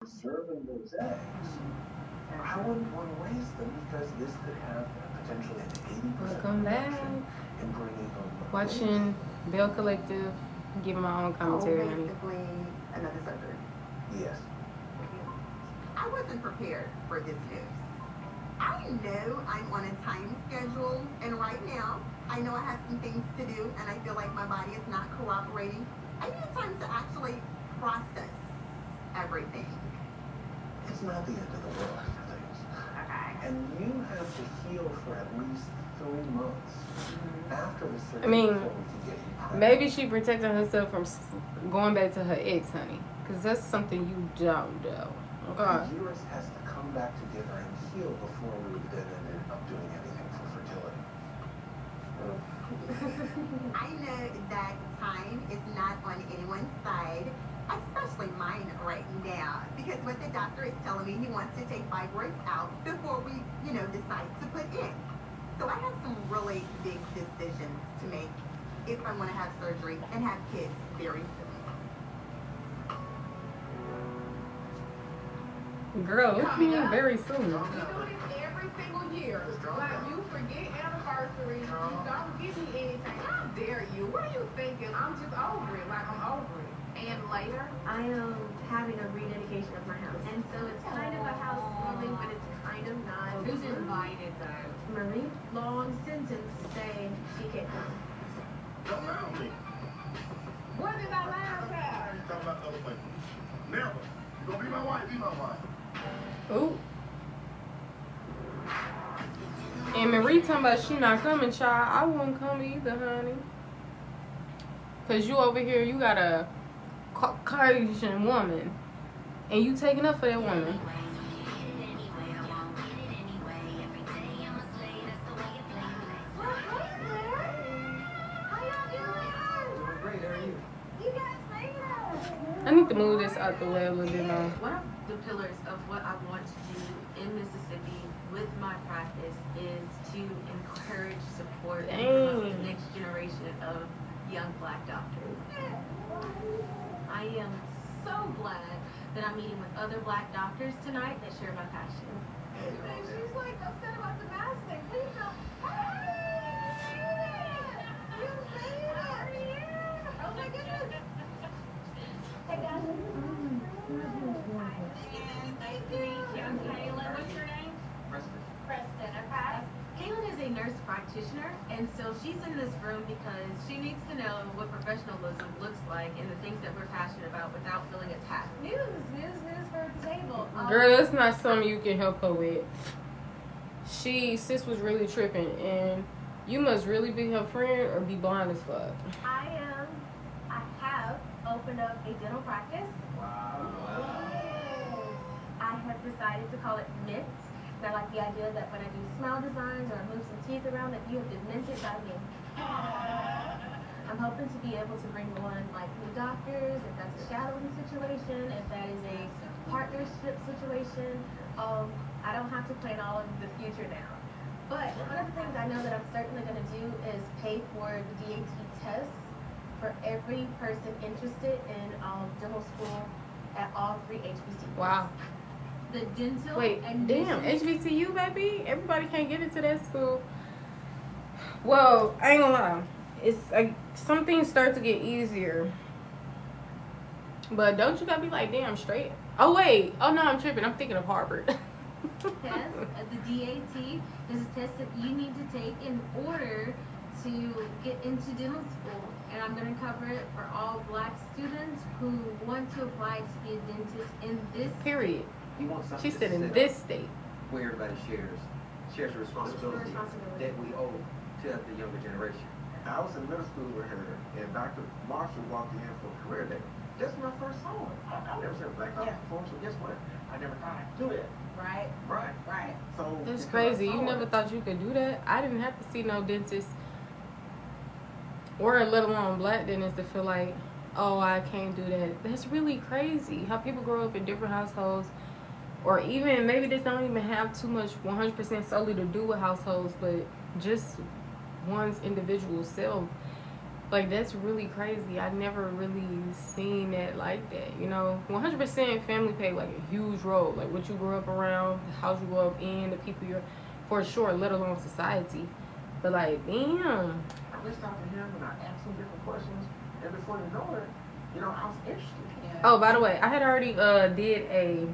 Serving those eggs, I wouldn't want to waste them because this could have potentially an 80% Welcome back. reduction in bringing home Watching Belle Collective, giving my own commentary on it. Basically another surgery. Yes. I wasn't prepared for this news. I know I'm on a time schedule, and right now, I know I have some things to do, and I feel like my body is not cooperating. I need time to actually process everything. It's not the end of the world for things. Okay. And you have to heal for at least 3 months after the surgery I mean, before we can get you pregnant. Maybe she protecting herself from going back to her ex, honey. Because that's something you don't do. Okay. The uterus has to come back together and heal before we then ended up doing anything for fertility. I know that time is not on anyone's side, especially mine right now, because what the doctor is telling me, he wants to take fibroids out before we, decide to put in. So I have some really big decisions to make if I want to have surgery and have kids very soon. Girl, what you mean very soon? We do this every single year. Like, you forget anniversaries, you don't give me anything. How dare you? What are you thinking? I'm just over it. Like, I'm over it. And later, I am having a rededication of my house. And so it's kind of a housewarming, but it's kind of not. who's invited though? Marie, long sentence saying she can't come. Don't lie on me. What did I laugh at? You talk about other women. Never. You gonna be my wife? Be my wife. Ooh. And Marie talking about she not coming, child. I wouldn't come either, honey. Cause you over here, you got a Caucasian woman, and you taking up for that woman. I need to move this out the way a little bit more. One of the pillars of what I want to do in Mississippi with my practice is to encourage support and promote the next generation of young Black doctors. I am so glad that I'm meeting with other Black doctors tonight that share my passion. She's like upset about the mask thing. Please don't. You made it. Oh my goodness. Hey guys. Kayla, what's your name? Preston, okay? Kaylin is a nurse practitioner, and so she's in this room because she needs to know what professionalism looks like and the things that we're passionate about without feeling attacked. News for the table. Girl, that's not something you can help her with. Sis was really tripping, and you must really be her friend or be blind as fuck. I have opened up a dental practice. I have decided to call it Mint. I like the idea that when I do smile designs or I move some teeth around, that you have been minted by me. I'm hoping to be able to bring on like new doctors, if that's a shadowing situation, if that is a partnership situation. I don't have to plan all of the future now. But one of the things I know that I'm certainly going to do is pay for the DAT test for every person interested in dental school at all 3 HBCUs. Wow. The dental Wait, and damn, HBCU, baby? Everybody can't get into that school. Well, I ain't gonna lie. It's like some things start to get easier. But don't you gotta be like, damn, straight? Oh, wait. Oh, no, I'm tripping. I'm thinking of Harvard. test, the DAT is a test that you need to take in order to get into dental school. And I'm going to cover it for all Black students who want to apply to be a dentist in this Period. You want something She to said in set this up state. where everybody shares the responsibility that we owe to the younger generation. I was in middle school with her, and Dr. Marshall walked in for career day. That's my first song. I never said Black Doctor before, so guess what? I never thought I'd do that. Right. Right. So That's because crazy. I You saw never it, thought you could do that? I didn't have to see no dentist or let alone Black dentist to feel like, oh, I can't do that. That's really crazy. How people grow up in different households, or even maybe this don't even have too much 100% solely to do with households, but just one's individual self. Like, that's really crazy. I never really seen that like that, you know. 100% family played like a huge role. Like, what you grew up around, the house you grew up in, the people you're, for sure, let alone society. But, like, damn. I reached out to him and I asked him different questions. And before you know it, you know, I was interested. Yeah. Oh, by the way, I had already did a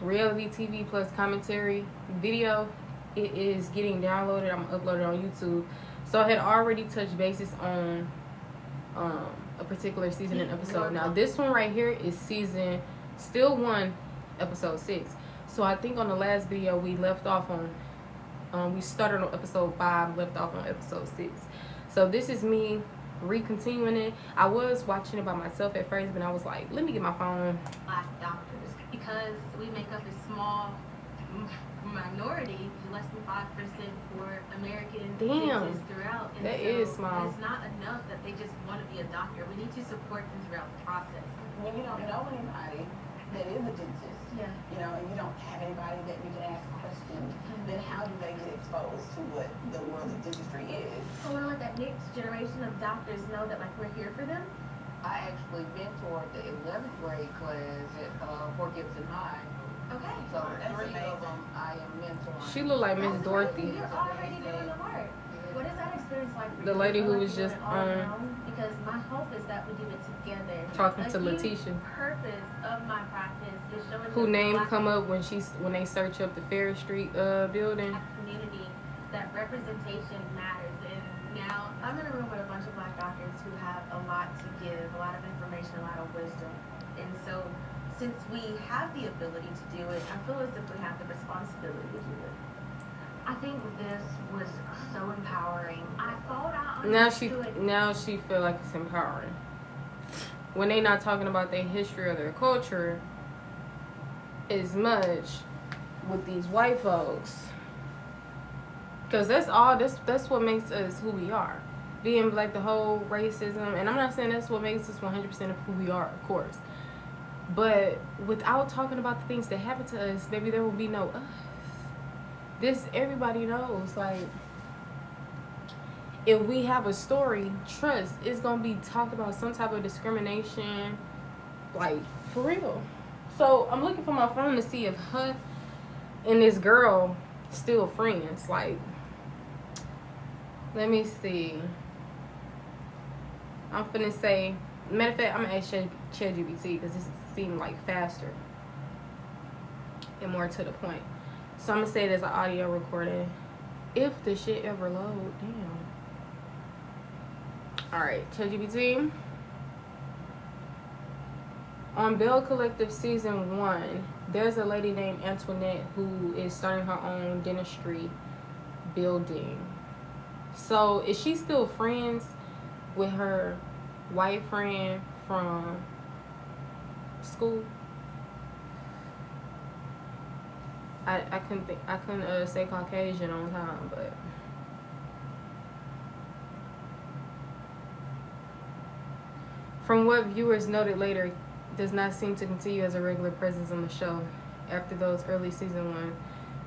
reality TV plus commentary video. It is getting downloaded. I'm gonna upload it on YouTube. So I had already touched bases on a particular season and episode. Now this one right here is season still 1, episode 6. So I think on the last video we left off on we started on episode 5, left off on episode 6. So this is me re-continuing it. I was watching it by myself at first, but I was like, let me get my phone. Black doctors, because we make up a small minority, less than 5% for American dentists throughout. And that so is small. It's not enough that they just want to be a doctor. We need to support them throughout the process. When you don't know anybody that is a dentist, Yeah. you know, and you don't have anybody that you can ask questions, then how do they get exposed to what the world of dentistry is? I want to let that next generation of doctors know that, like, we're here for them. I actually mentored the 11th grade class at Fort Gibson High. Okay. So That's 3 amazing. of them I am mentoring. She looked like Miss That's Dorothy. You're already doing the work. What is that experience like for The you? lady Do you who feel was like just you're all alone? Because my hope is that we do it together. Talking A to huge Letitia. purpose of my practice is showing Who the name Black come up when they search up the Ferry Street building. community that representation matters. And now I'm in a room with a bunch of Black doctors who have a lot to give, a lot of information, a lot of wisdom. And so since we have the ability to do it, I feel as if we have the responsibility to do it. I think this was so empowering. I thought I Now understood. she feel like it's empowering. When they not talking about their history or their culture as much with these white folks. Cause that's what makes us who we are. Being like the whole racism, and I'm not saying that's what makes us 100% of who we are, of course. But without talking about the things that happen to us, maybe there will be no us. This everybody knows. Like, if we have a story, trust, it's gonna be talked about some type of discrimination, like for real. So I'm looking for my phone to see if her and this girl still friends. Like, let me see. I'm finna say, matter of fact, I'm gonna ask ChatGPT because this seemed like faster and more to the point. So I'm gonna say there's an audio recording. If the shit ever load, damn. Alright, ChatGPT. On Belle Collective SZN 1, there's a lady named Antoinette who is starting her own dentistry building. So is she still friends with her white friend from school? I couldn't say Caucasian on time, but from what viewers noted later, does not seem to continue as a regular presence on the show after those early season 1.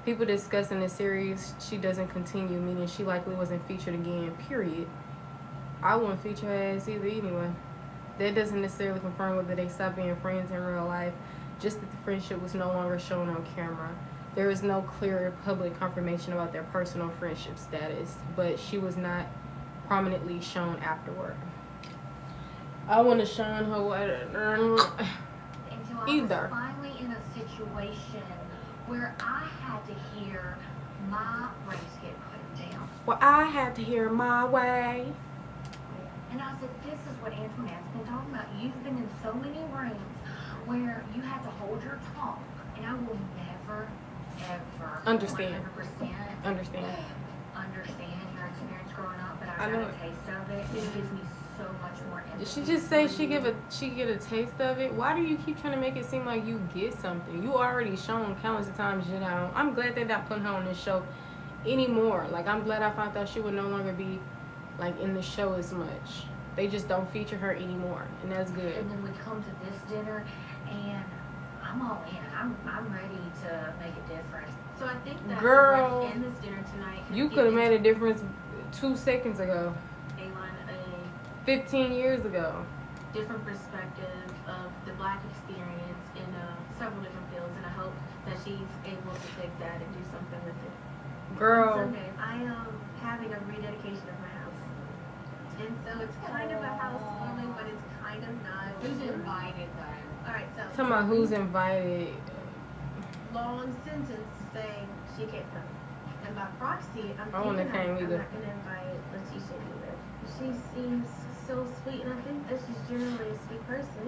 People discussing the series, she doesn't continue, meaning she likely wasn't featured again, period. I wouldn't feature her ass either anyway. That doesn't necessarily confirm whether they stopped being friends in real life, just that the friendship was no longer shown on camera. There is no clear public confirmation about their personal friendship status, but she was not prominently shown afterward. I want to shown her what Until I either. was finally in a situation where I had to hear my race get put down. Well, I had to hear my way. And I said, this is what Antoinette's been talking about. You've been in so many rooms where you had to hold your tongue. And I will never, ever Understand. 100% Understand your experience growing up, but I I know got it. a taste of it. It gives me so much more Did empathy. she just say for she you. get a taste of it? Why do you keep trying to make it seem like you get something? You already shown countless of times, you know. I'm glad they're not putting her on this show anymore. Like, I'm glad I found out she would no longer be like in the show as much. They just don't feature her anymore, and that's good. And then we come to this dinner, and I'm all in. I'm ready to make a difference. So I think that Girl, in this dinner tonight, You could have made a difference 2 seconds ago. A-line, 15 years ago. different perspective of the Black experience in several different fields, and I hope that she's able to take that and do something with it. Girl. Sunday, I am having a rededication of my house. And so it's kind of a housewarming, but it's kind of not. Who's invited though? Alright, so. Talking about who's invited. Long sentence saying she can't come. And by proxy, I'm I wouldn't thinking have came I'm either. not going to invite Letitia either. She seems so sweet, and I think that she's generally a sweet person.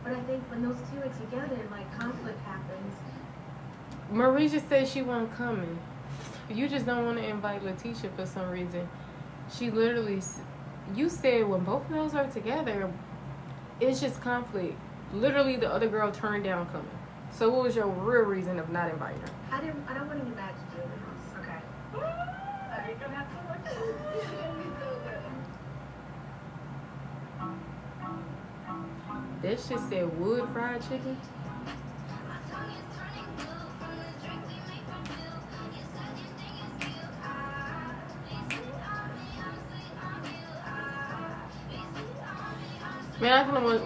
But I think when those two are together, like, conflict happens. Marie just said she wasn't coming. You just don't want to invite Letitia for some reason. She literally, you said when both of those are together, it's just conflict. Literally, the other girl turned down coming. So what was your real reason of not inviting her? I don't want any bad juju in the house. Okay. I ain't gonna have to look at it. That shit said wood fried chicken. Man, I kind of want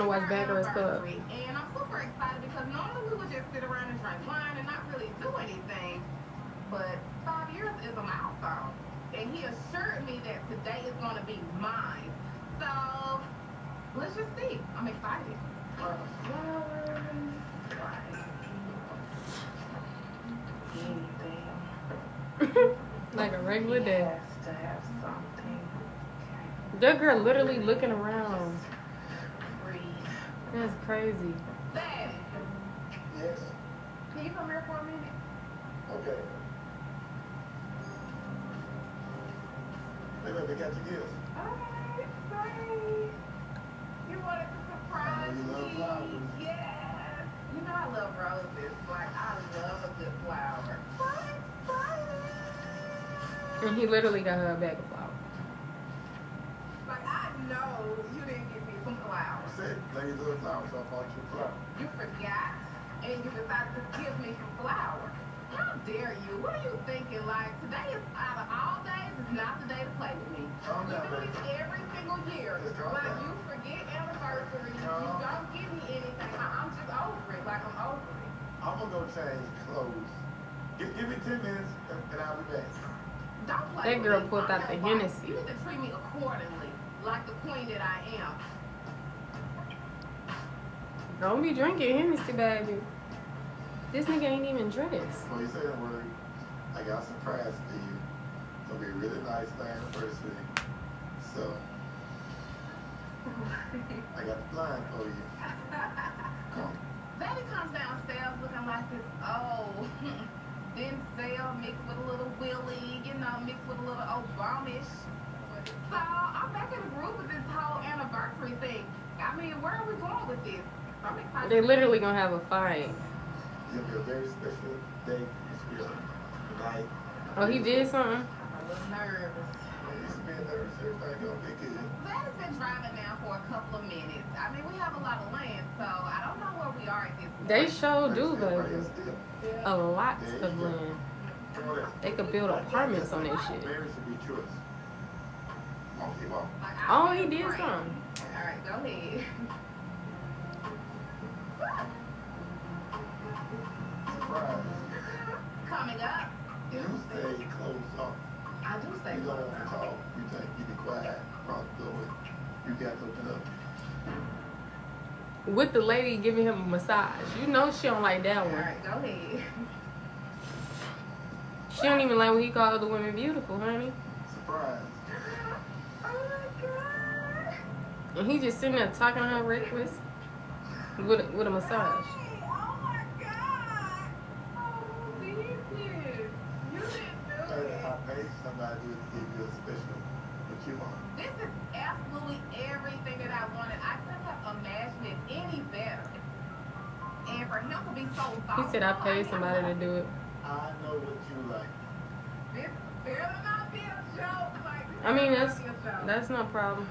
to watch Bad Girls Club. And I'm super excited because normally we would just sit around and drink wine and not really do anything. But 5 years is a milestone. And he assured me that today is going to be mine. So, let's just see. I'm excited. Flowers. Anything. Like a regular day. Has to have something. That girl literally looking around. Breathe. That's crazy. Daddy, Yes. can you come here for a minute? Okay. Maybe they got your gifts. Okay, sorry. You wanted to surprise You love me. flowers. Yes. You know I love roses. Like, I love a good flower. So excited. And he literally got her a bag of flowers. Like, I know you didn't give me some I flowers. said, ladies love flowers, so I bought you a flower. You forgot, and you decided to give me some flowers. How dare you? What are you thinking? Like, today is out of all days, is not the day to play with me. Calm You down, do baby. this every single year. Just calm Like, down. you forget anniversaries. You Calm. don't give me anything. I'm just over it. Like, I'm over it. I'm gonna go change clothes. Give me 10 minutes and I'll be back. Don't play That with girl me. pulled I'm out the your wife. Hennessy. You need to treat me accordingly, like the queen that I am. Don't be drinking Hennessy, baby. This nigga ain't even dressed. Before you say that word, I got a surprise for you. It's gonna be a really nice for anniversary. So, I got the blind for you. Come. Baby comes downstairs looking like this old Denzel mixed with a little Willie, you know, mixed with a little Obamish. So I'm back in the groove with this whole anniversary thing. I mean, where are we going with this? I'm excited. They literally gonna have a fight. It's gonna be a very special day for you. Tonight. Oh, he did something? I'm a little nervous. Yeah, you should be nervous. Everything's gonna be good. Daddy's been driving now for a couple of minutes. I mean, we have a lot of land, so I don't know where we are at this point. They sure do, Everybody baby. else did. A lot There you of go. land. Come on down. They could build apartments on that shit. Mary should be yours. Come on, keep on. Like, Oh, I he feel did great. something. All right, go ahead. Surprise. Coming up. You stay closed off. I do stay You don't close. want to talk. You think you be quiet, across the door. You got to open up. With the lady giving him a massage. You know she don't like that All one. right, go ahead. She don't even like when he called other women beautiful, honey. Surprise. Oh my God. And he just sitting there talking to her reckless with a massage. Hey, oh my God. Oh, who did this? You didn't do it. I paid somebody to give you a special what you want. This is absolutely everything that I wanted. I couldn't have imagined it any better. And for him to be so thoughtful. He said I paid somebody to do it. I know what you like. This better not be a joke. Like, this I mean, better not be a joke. that's no problem.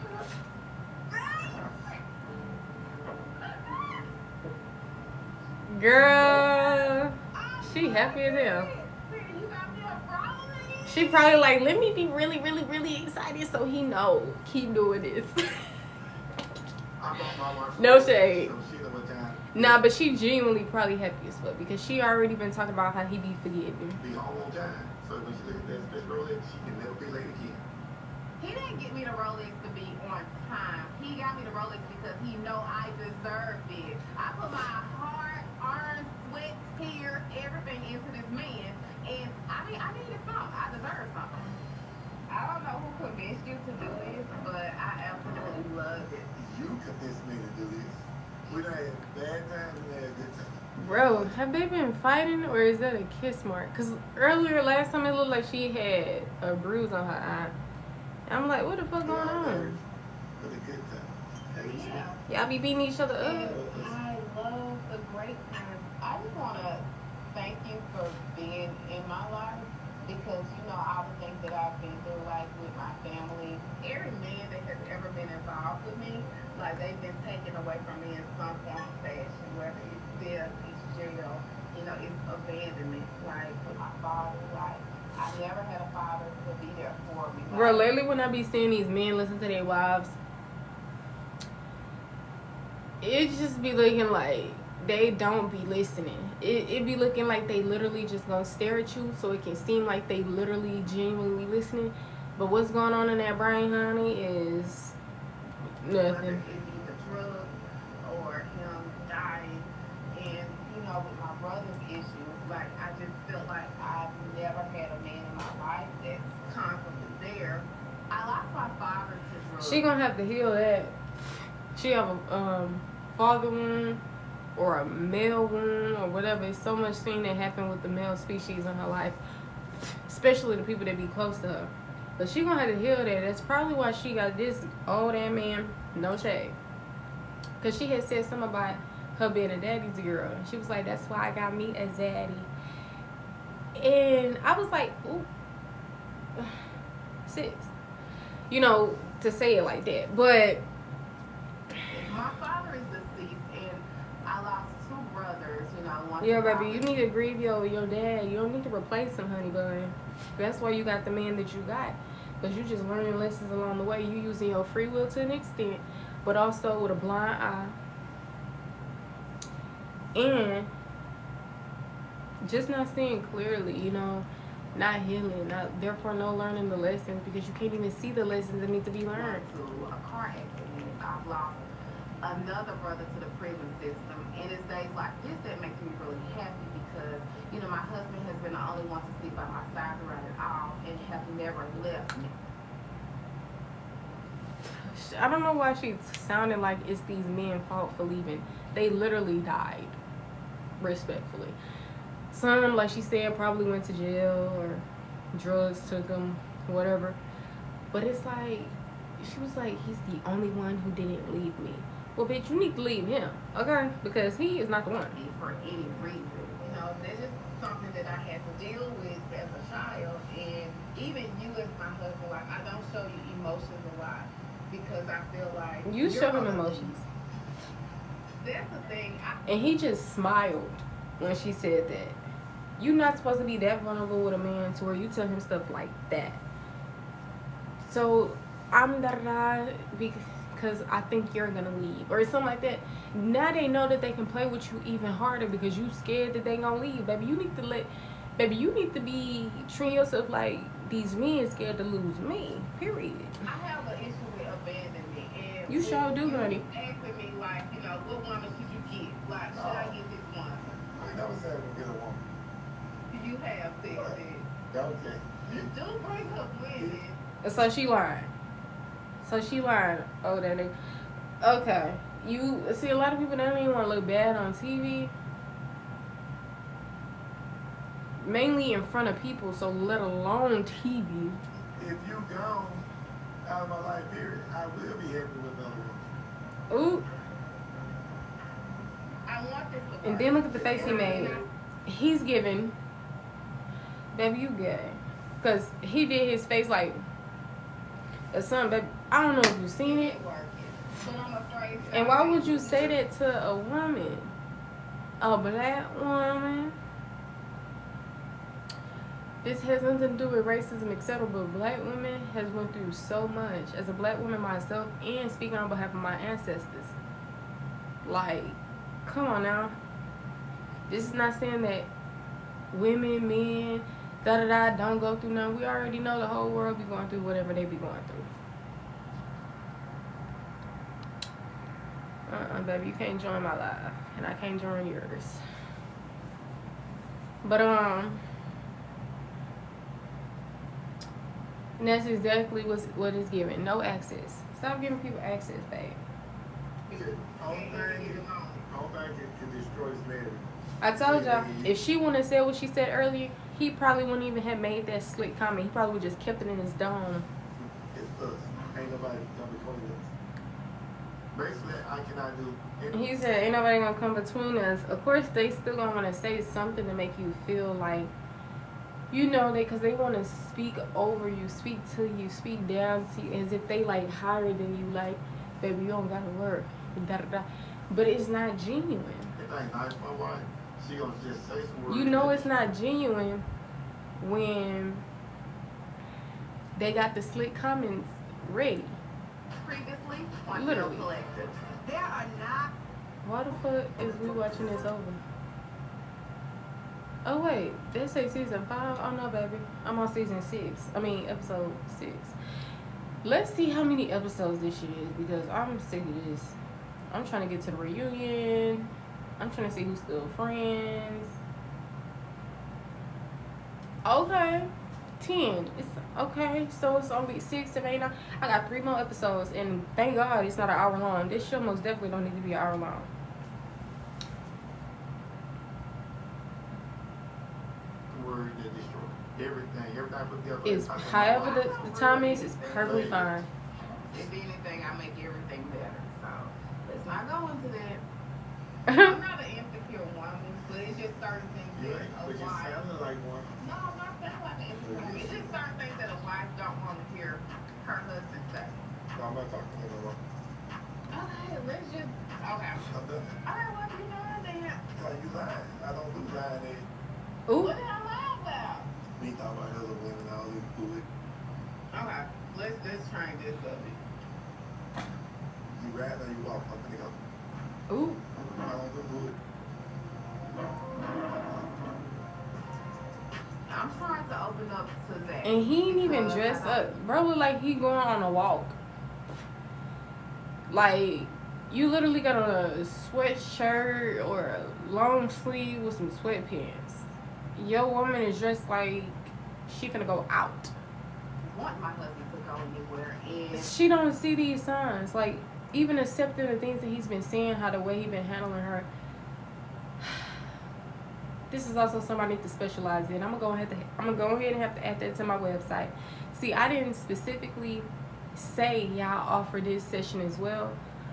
Girl, she happy as hell. You got me a brownie. She probably like, let me be really, really, really excited so he know. Keep doing this. No shade. Nah, but she genuinely probably happy as fuck because she already been talking about how he be forgetting. Be home on time. So when she look at that special Rolex, she can never be late again. He didn't get me the Rolex to be on time. He got me the Rolex because he know I deserved it. I put my heart, earned, sweat, tears, everything into this man. And I mean, I needed something. I deserve something. I don't know who convinced you to do this, but I absolutely loved it. You convinced me to do this. We done had bad times and had good times. Bro, have they been fighting or is that a kiss mark? Because earlier, last time, it looked like she had a bruise on her eye. And I'm like, what the fuck going on? For the good times. Yeah. Y'all be beating each other up. I love the great times. I just want to thank you for being in my life because, you know, all the things that I've been through, like with my family, every man that has ever been involved with me, like they've been taken away from me in some form or fashion, whether it's death, it's jail, you know, it's abandonment. Like with my father, like I never had a father to be there for me. Bro, lately when I be seeing these men listen to their wives, it just be looking like they don't be listening. It be looking like they literally just gonna stare at you so it can seem like they literally genuinely listening. But what's going on in that brain, honey, is Whether nothing. it be the drug or him dying, and you know, with my brother's issues, like I just felt like I've never had a man in my life that's constantly there. I lost my father to drugs. She gonna have to heal that. She have a father wound or a male wound or whatever. It's so much thing that happened with the male species in her life, especially the people that be close to her. But she gonna have to heal that. That's probably why she got this old ass man, no shade. Cause she had said something about her being a daddy's girl. And she was like, that's why I got me a daddy. And I was like, ooh, sis. You know, to say it like that. But my father is deceased, and I lost two brothers. You know, one. yeah, baby, you need to grieve your dad. You don't need to replace him, honey bun. That's why you got the man that you got. Because you just learning lessons along the way. You using your free will to an extent, but also with a blind eye. And just not seeing clearly, you know, not healing, therefore no learning the lessons because you can't even see the lessons that need to be learned. To a car accident, I've lost another brother to the prison system, and it's days like this that makes me really happy because, you know, my husband has been the only one to stick by my side throughout it all and have never left me. I don't know why she sounded like it's these men's fault for leaving. They literally died, respectfully. Some, like she said, probably went to jail or drugs took them, whatever. But it's like, she was like, he's the only one who didn't leave me. Well, bitch, you need to leave him, okay? Because he is not the one. For any reason. You know, that's just something that I had to deal with as a child. And even you as my husband, like, I don't show you emotions a lot because I feel like... You show him emotions. That's the thing. And he just smiled when she said that. You're not supposed to be that vulnerable with a man to where you tell him stuff like that. So, I'm da-da-da because I think you're gonna leave or something like that. Now they know that they can play with you even harder because you scared that they gonna leave. Baby, you need to be treating yourself like these men scared to lose me, period. I have an issue with abandonment. And you sure do, honey. Asking me, like, you know, what woman should you get? Like, should I get this woman? I never said I would get a woman. You have said that. Okay. You do bring up women. So she lied. Oh, that nigga. Okay. You see, a lot of people don't even want to look bad on TV. Mainly in front of people, so let alone TV. If you gone out of my life, period, I will be happy with another woman. Ooh. I want this to And then look at the face he made. He's giving. Baby, you gay. Because he did his face like a son, baby. I don't know if you've seen it. And why would you say that to a woman? A black woman? this has nothing to do with racism, etc. But black women has went through so much. As a black woman myself, and speaking on behalf of my ancestors, like, come on now. This is not saying that women, men, don't go through nothing. We already know the whole world be going through whatever they be going through. Baby, you can't join my live, and I can't join yours. But and that's exactly what it's giving. No access. Stop giving people access, babe. Whole thing can destroy slavery. I told y'all, if she wouldn't have said what she said earlier, he probably wouldn't even have made that slick comment. He probably would just kept it in his dome. It's us. Ain't nobody come between us. Basically, I cannot do anything. He said, ain't nobody gonna come between us. Of course, they still gonna want to say something to make you feel like, you know, because they want to speak over you, speak to you, speak down to you, as if they, like, higher than you. Like, baby, you don't gotta work. But it's not genuine. If I ain't nice my wife, she gonna just say some words. You know it's not genuine when they got the slick comments ready. Previously on Literally. Belle Collective. There are not. Why the fuck is we watching this over? Oh wait, they say season 5? Oh no, baby. I'm on season 6. I mean episode 6. Let's see how many episodes this shit is, because I'm sick of this. I'm trying to get to the reunion. I'm trying to see who's still friends. Okay. 10. It's okay. So it's only 6, 7, 8, 9. I got 3 more episodes, and thank God it's not an hour long. This show most definitely don't need to be an hour long. Word that destroy everything. Everything put together. It's however the time is, it's perfectly fine. If anything, I make everything better. So let's not go into that. I'm not an insecure woman, but it's just certain things Yeah, that but a you wife. sounded like one. No, I'm not saying like an insecure woman. It's just certain things that a wife don't want to hear her husband say. No, I'm not talking to no one. Okay, let's just. Okay. I'm done. Alright, well, you know then. Like you lying. I don't do lying. Ooh. What did I lie about? Me talking about other women. I don't even do it. Okay, let's change this subject. You ride or you walk. I'm gonna go. Ooh. I don't do it. I'm trying to open up to that. And he ain't even because dressed I up. Bro look like he going on a walk. Like, you literally got on a sweatshirt or a long sleeve with some sweatpants. Your woman is dressed like she finna go out. want my husband to go anywhere, and She don't see these signs. Like, even accepting the things that he's been saying, how the way he been handling her. This is also something I need to specialize in. I'm gonna go ahead and have to add that to my website. See, I didn't specifically say y'all offer this session as well,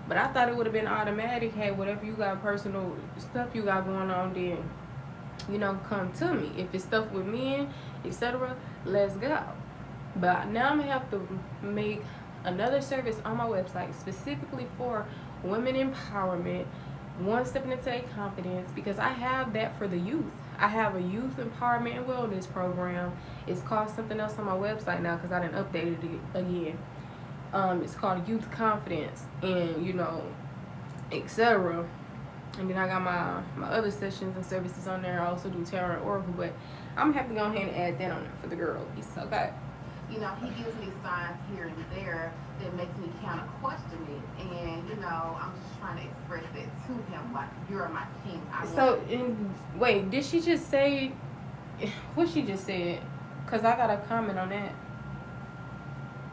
but I thought it would have been automatic. Hey, whatever you got personal stuff you got going on, then, you know, come to me. If it's stuff with men, etc., let's go. But now I'm gonna have to make another service on my website specifically for women empowerment, one step into confidence, because I have that for the youth. I have a youth empowerment and wellness program. It's called something else on my website now because I didn't update it again. It's called Youth Confidence, and, you know, etc. And then I got my other sessions and services on there. I also do tarot and oracle, but I'm gonna have to go ahead and add that on there for the girls. Okay. you know, he gives me signs here and there that makes me kind of question it, and you know, I'm just trying to express that to him, like, you're my king. Wait, did she just say what she just said? Because I got a comment on that.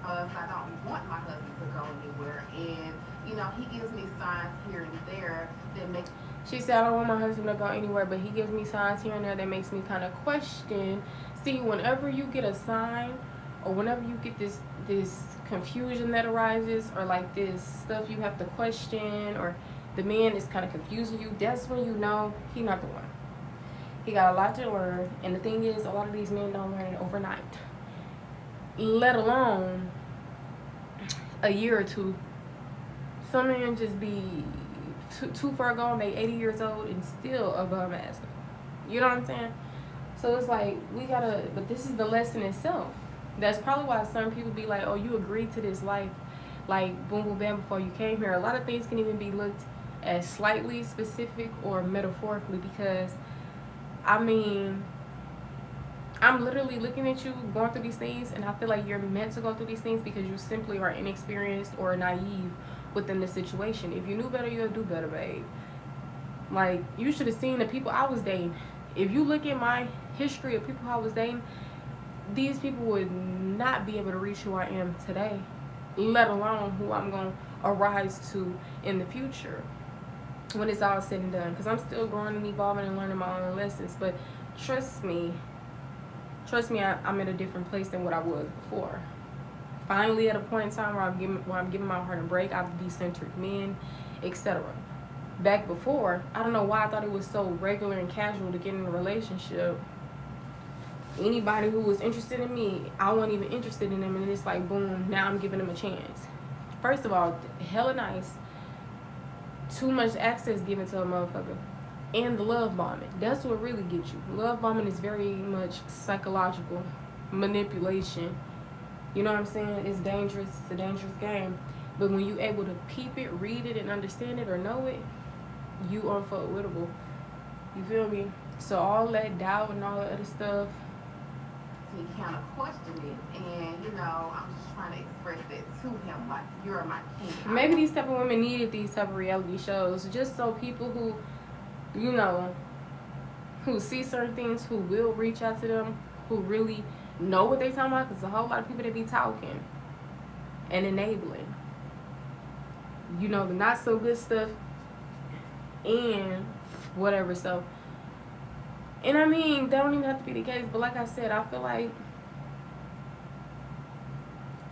I don't want my husband to go anywhere, and you know, he gives me signs here and there that make. She said, I don't want my husband to go anywhere, but he gives me signs here and there that makes me kind of question. See, whenever you get a sign, or whenever you get this confusion that arises, or like this stuff you have to question, or the man is kind of confusing you, that's when you know he's not the one. He got a lot to learn, and the thing is, a lot of these men don't learn it overnight, let alone a year or two. Some men just be too far gone. They 80 years old and still a bum ass. You know what I'm saying? So it's like, we gotta, but this is the lesson itself. That's probably why some people be like, oh, you agreed to this life, like, boom, boom, bam, before you came here. A lot of things can even be looked as slightly specific or metaphorically, because, I mean, I'm literally looking at you going through these things, and I feel like you're meant to go through these things because you simply are inexperienced or naive within the situation. If you knew better, you'll do better, babe. Like, you should have seen the people I was dating. If you look at my history of people I was dating, these people would not be able to reach who I am today, let alone who I'm going to arise to in the future when it's all said and done. Because I'm still growing and evolving and learning my own lessons. But trust me, I'm in a different place than what I was before. Finally, at a point in time where I'm giving my heart a break, I've decentered men, etc. Back before, I don't know why I thought it was so regular and casual to get in a relationship. Anybody who was interested in me, I wasn't even interested in them, and it's like, boom, now I'm giving them a chance. First of all, hella nice. Too much access given to a motherfucker. And the love bombing. That's what really gets you. Love bombing is very much psychological manipulation. You know what I'm saying? It's dangerous. It's a dangerous game. But when you able to peep it, read it, and understand it or know it, you unfuckwittable. You feel me? So all that doubt and all that other stuff, He kind of questioned it, and I'm just trying to express that to him, like, you're my king. maybe these type of women needed these type of reality shows just so people who, who see certain things, who will reach out to them, who really know what they talking about, because a whole lot of people that be talking and enabling, the not so good stuff and whatever. So, and I mean, that don't even have to be the case, but like I said, I feel like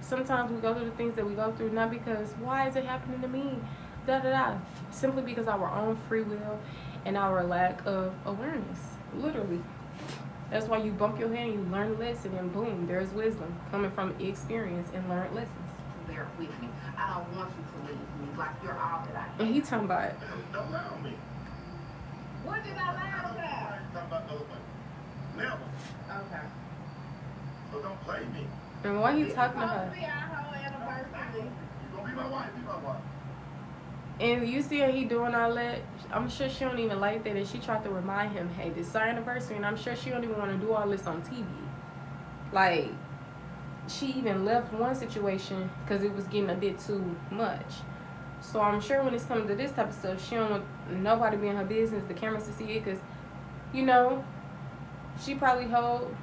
sometimes we go through the things that we go through not because, why is it happening to me, simply because of our own free will and our lack of awareness. Literally, that's why you bump your head and you learn a lesson, and boom, there's wisdom coming from experience and learned lessons. Bear with me. I don't want you to leave me. Like, you're all that I have. And he talking about, Don't lie on me. What did I lie about? I ain't talking about no one. Never. Okay. So don't play me. and why he talking to her? It's supposed to be our whole anniversary. You gonna be my wife, be my wife. And you see how he doing all that? I'm sure she don't even like that, and she tried to remind him, hey, this is our anniversary, and I'm sure she don't even want to do all this on TV. Like, she even left one situation because it was getting a bit too much. So I'm sure when it's coming to this type of stuff, she don't want nobody be in her business, the cameras to see it, because, she probably hold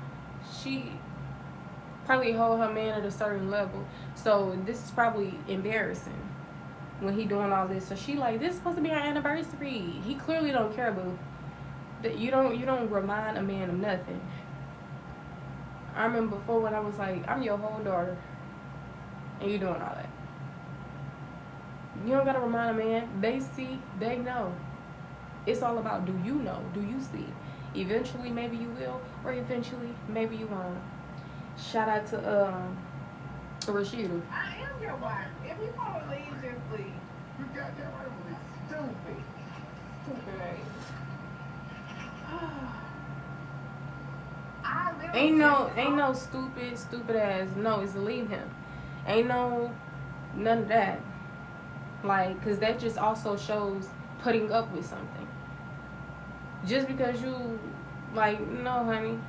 her man at a certain level. So this is probably embarrassing when he doing all this. So she like, this is supposed to be our anniversary. He clearly don't care, boo. That you don't remind a man of nothing. I remember before when I was like, I'm your whole daughter, and you doing all that. You don't gotta remind a man. They see, they know. It's all about, do you know? Do you see? Eventually, maybe you will, or eventually, maybe you won't. Shout out to Rashida. I am your wife. If you want to leave, just leave. You got that right on me. Stupid. Stupid ass. Ain't no stupid ass. No, it's to leave him. Ain't no none of that. Like, cause that just also shows putting up with something. Just because you, like, no, honey.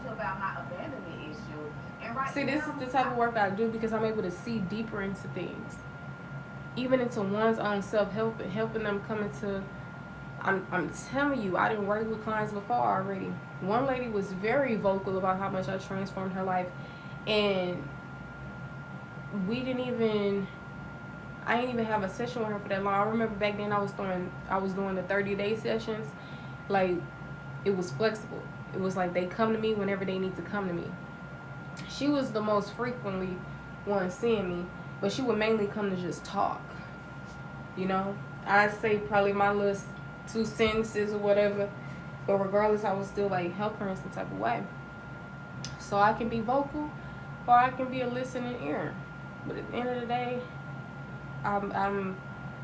About my abandonment issue. And See, this is the type of work I do because I'm able to see deeper into things, even into one's own self, helping them come into. I'm telling you, I didn't work with clients before already. One lady was very vocal about how much I transformed her life, and I didn't even have a session with her for that long. I remember back then I was doing the 30-day sessions. Like, it was flexible. It was like they come to me whenever they need to come to me. She was the most frequently one seeing me, but she would mainly come to just talk. I'd say probably my little 2 sentences or whatever, but regardless, I would still like help her in some type of way. So I can be vocal, or I can be a listening ear. But at the end of the day, I'm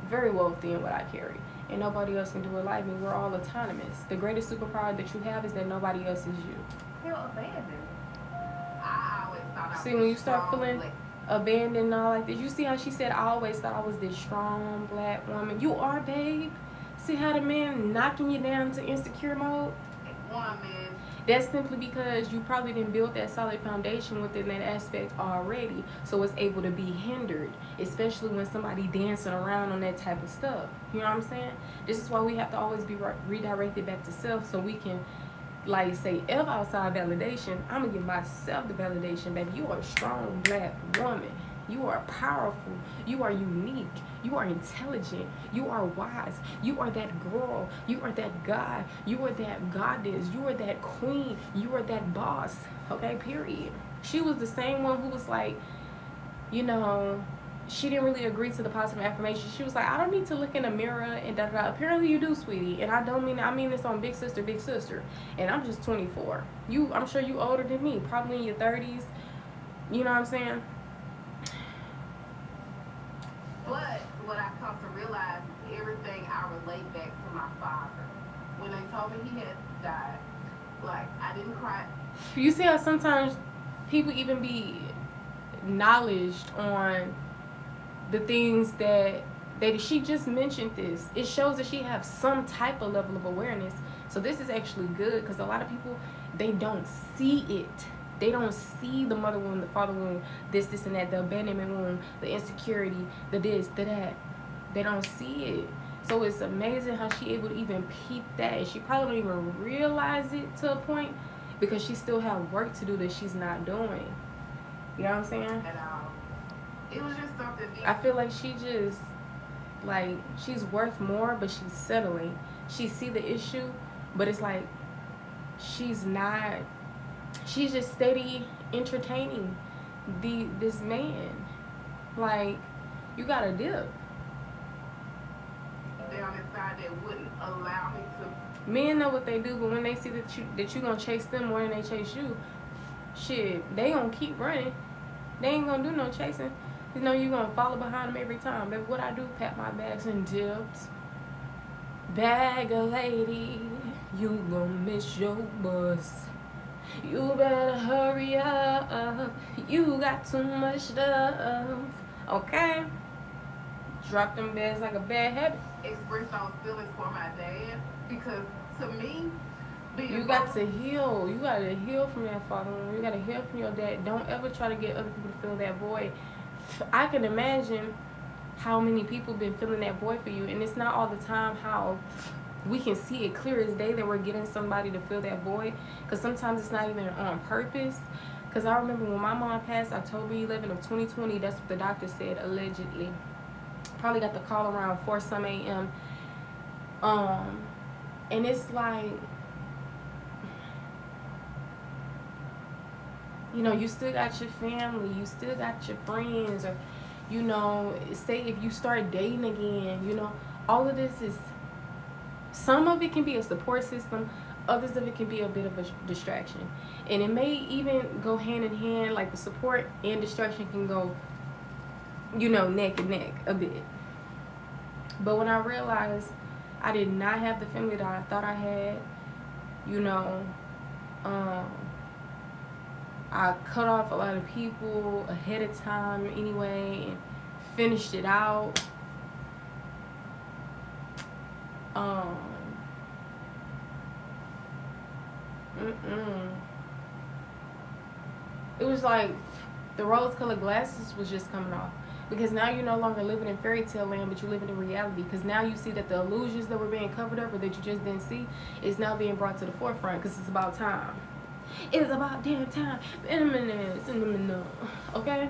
very wealthy in what I carry. And nobody else can do it like me. We're all autonomous. The greatest superpower that you have is that nobody else is you. Feel abandoned. I always thought I See, was when you start strong, feeling like, abandoned and all like this, you see how she said, I always thought I was this strong black woman. You are, babe. See how the man knocking you down to insecure mode? woman. That's simply because you probably didn't build that solid foundation within that aspect already, so it's able to be hindered, especially when somebody dancing around on that type of stuff. You know what I'm saying? This is why we have to always be redirected back to self, so we can, like, say, F outside validation. I'm gonna give myself the validation, baby. You are a strong black woman. You are powerful. You are unique. You are intelligent. You are wise. You are that girl. You are that guy. You are that goddess. You are that queen. You are that boss. Okay, period. She was the same one who was like, you know, she didn't really agree to the positive affirmation. She was like, I don't need to look in the mirror and da da da. Apparently you do, sweetie. And I mean this on big sister, big sister. And I'm just 24. I'm sure you older than me, probably in your 30s. You know what I'm saying? But what I come to realize is everything I relate back to my father. When they told me he had died, like, I didn't cry. You see how sometimes people even be knowledged on the things that she just mentioned this. It shows that she has some type of level of awareness. So this is actually good, because a lot of people, they don't see it. They don't see the mother wound, the father wound, this and that, the abandonment wound, the insecurity, the this, the that. They don't see it. So it's amazing how she able to even peep that. And she probably don't even realize it to a point, because she still have work to do that she's not doing. You know what I'm saying? It was just something deep. I feel like she just, like, she's worth more, but she's settling. She see the issue, but it's like she's not. She's just steady entertaining this man. Like, you gotta dip. Down inside that wouldn't allow me to. Men know what they do, but when they see that you gonna chase them more than they chase you, shit, they gonna keep running. They ain't gonna do no chasing. You know you gonna follow behind them every time. Baby, what I do, pat my bags and dips. Bag a lady, you gonna miss your bus. You better hurry up. You got too much stuff. Okay? Drop them bags like a bad habit. Express those feelings for my dad, because to me, you got to heal. You got to heal from that father. You got to heal from your dad. Don't ever try to get other people to fill that void. I can imagine how many people been filling that void for you, and it's not all the time how we can see it clear as day that we're getting somebody to fill that void, because sometimes it's not even on purpose. Because I remember when my mom passed October 11 of 2020, that's what the doctor said, allegedly. Probably got the call around 4 some a.m. And it's like, you know, you still got your family, you still got your friends, or, you know, say if you start dating again, you know, all of this is, some of it can be a support system, others of it can be a bit of a distraction. And it may even go hand in hand, like the support and distraction can go, you know, neck and neck a bit. But when I realized I did not have the family that I thought I had, you know, I cut off a lot of people ahead of time anyway and finished it out. It was like the rose-colored glasses was just coming off, because now you're no longer living in fairy tale land, but you're living in reality. Because now you see that the illusions that were being covered up or that you just didn't see is now being brought to the forefront, because it's about time. It's about damn time. Okay?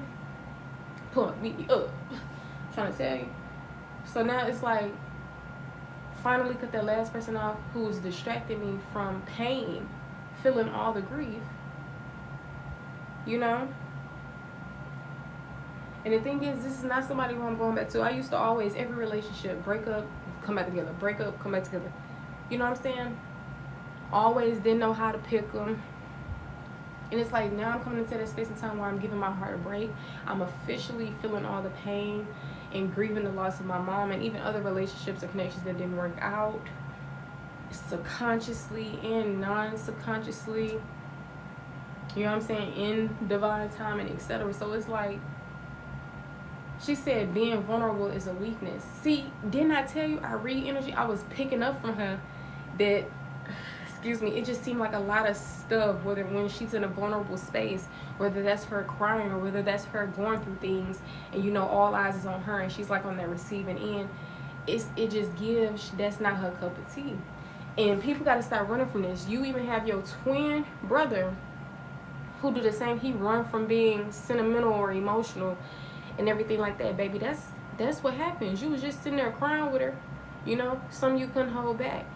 Pump me up. I'm trying to tell you. So now it's like, finally cut that last person off who was distracting me from pain, feeling all the grief. You know? And the thing is, this is not somebody who I'm going back to. I used to always, every relationship, break up, come back together. Break up, come back together. You know what I'm saying? Always didn't know how to pick them. And it's like, now I'm coming into that space and time where I'm giving my heart a break. I'm officially feeling all the pain. and grieving the loss of my mom and even other relationships or connections that didn't work out, subconsciously and non-subconsciously, you know what I'm saying, in divine timing, etc. So it's like, she said being vulnerable is a weakness. See, didn't I tell you I read energy? I was picking up from her that, excuse me, it just seemed like a lot of stuff, whether when she's in a vulnerable space, whether that's her crying or whether that's her going through things, and you know all eyes is on her and she's like on that receiving end, it just gives, that's not her cup of tea. And people got to start running from this. You even have your twin brother who do the same. He run from being sentimental or emotional and everything like that, baby. That's what happens. You was just sitting there crying with her, you know, some you couldn't hold back.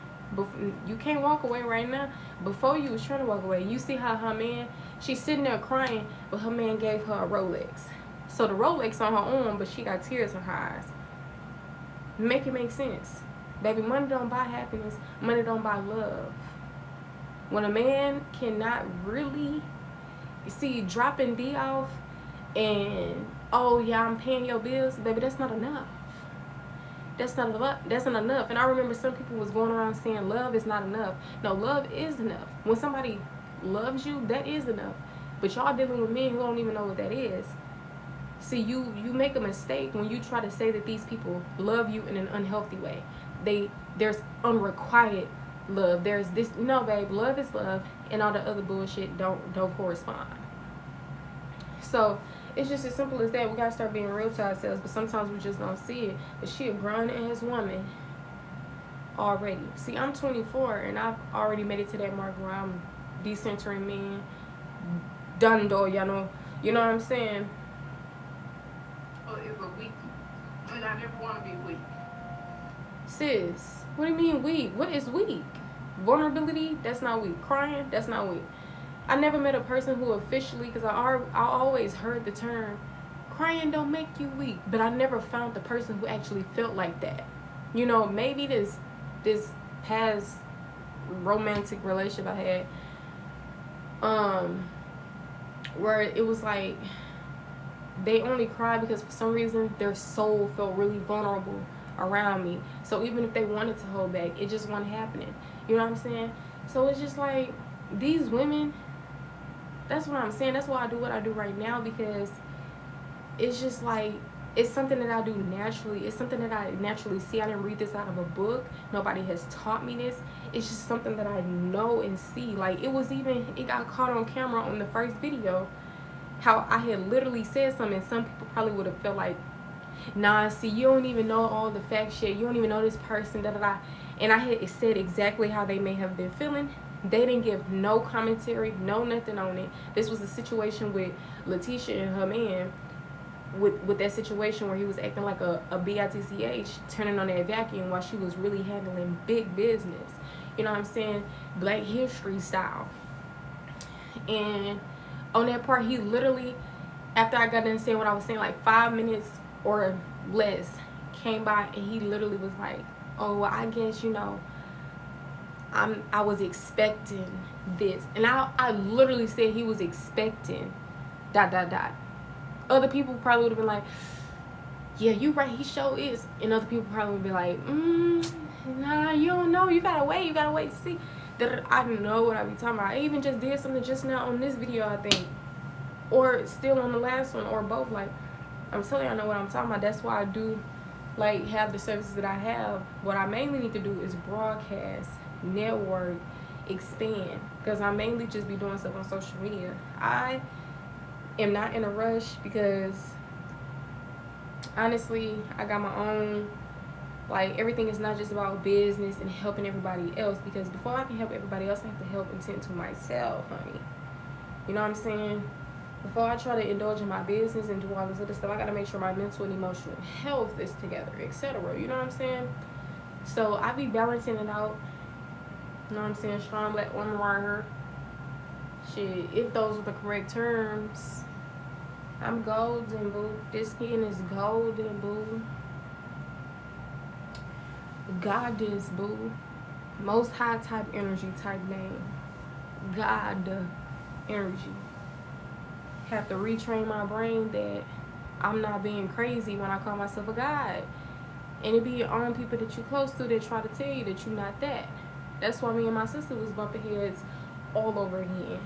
You can't walk away right now. Before you was trying to walk away. You see how her man, she's sitting there crying, but her man gave her a Rolex. So the Rolex on her arm, but she got tears in her eyes. Make it make sense. Baby, money don't buy happiness. Money don't buy love. When a man cannot really, see, dropping D off and, oh yeah, I'm paying your bills, baby, that's not enough. That's not enough. And I remember some people was going around saying love is not enough. No, love is enough. When somebody loves you, that is enough. But y'all dealing with men who don't even know what that is. See, you make a mistake when you try to say that these people love you in an unhealthy way. There's unrequited love. There's this, no, babe, love is love, and all the other bullshit don't correspond. So it's just as simple as that. We gotta start being real to ourselves, but sometimes we just don't see it. But she a grown-ass woman already. See, I'm 24, and I've already made it to that mark where I'm decentering men, done though, you know what I'm saying? Oh, it's a weak, and I never want to be weak. Sis, what do you mean weak? What is weak? Vulnerability? That's not weak. Crying? That's not weak. I never met a person who officially, because I always heard the term, crying don't make you weak, but I never found the person who actually felt like that. You know, maybe this past romantic relationship I had, where it was like they only cried because for some reason their soul felt really vulnerable around me. So even if they wanted to hold back, it just wasn't happening. You know what I'm saying? So it's just like these women, that's what I'm saying. That's why I do what I do right now, because it's just like, it's something that I do naturally. It's something that I naturally see. I didn't read this out of a book. Nobody has taught me this. It's just something that I know and see. Like, it got caught on camera on the first video, how I had literally said something, and some people probably would have felt like, nah, see, you don't even know all the facts yet. You don't even know this person, da-da-da. And I had said exactly how they may have been feeling. They didn't give no commentary, no nothing on it. This was a situation with Letitia and her man, with that situation where he was acting like a bitch, turning on that vacuum while she was really handling big business. You know what I'm saying? Black history style. And on that part, he literally, after I got done saying what I was saying, like 5 minutes or less came by, and he literally was like, oh, well, I guess, you know, I was expecting this. And I literally said he was expecting ... Other people probably would have been like, yeah, you right, he sure is. And other people probably would be like, nah, you don't know, you gotta wait to see. I don't know what I be talking about. I even just did something just now on this video, I think, or still on the last one, or both. Like, I'm telling you, I know what I'm talking about. That's why I do like have the services that I have. What I mainly need to do is broadcast, network, expand, because I mainly just be doing stuff on social media. I am not in a rush, because honestly, I got my own, like, everything is not just about business and helping everybody else, because before I can help everybody else, I have to help and tend to myself, honey. You know what I'm saying? Before I try to indulge in my business and do all this other stuff, I gotta make sure my mental and emotional health is together, etc. You know what I'm saying? So I be balancing it out. You know what I'm saying? Strong black woman warrior. Shit, if those are the correct terms. I'm golden, boo. This skin is golden, boo. Goddess, boo. Most high type energy type name. God energy. Have to retrain my brain that I'm not being crazy when I call myself a god. And it be your own people that you close to that try to tell you that you're not that. That's why me and my sister was bumping heads all over again.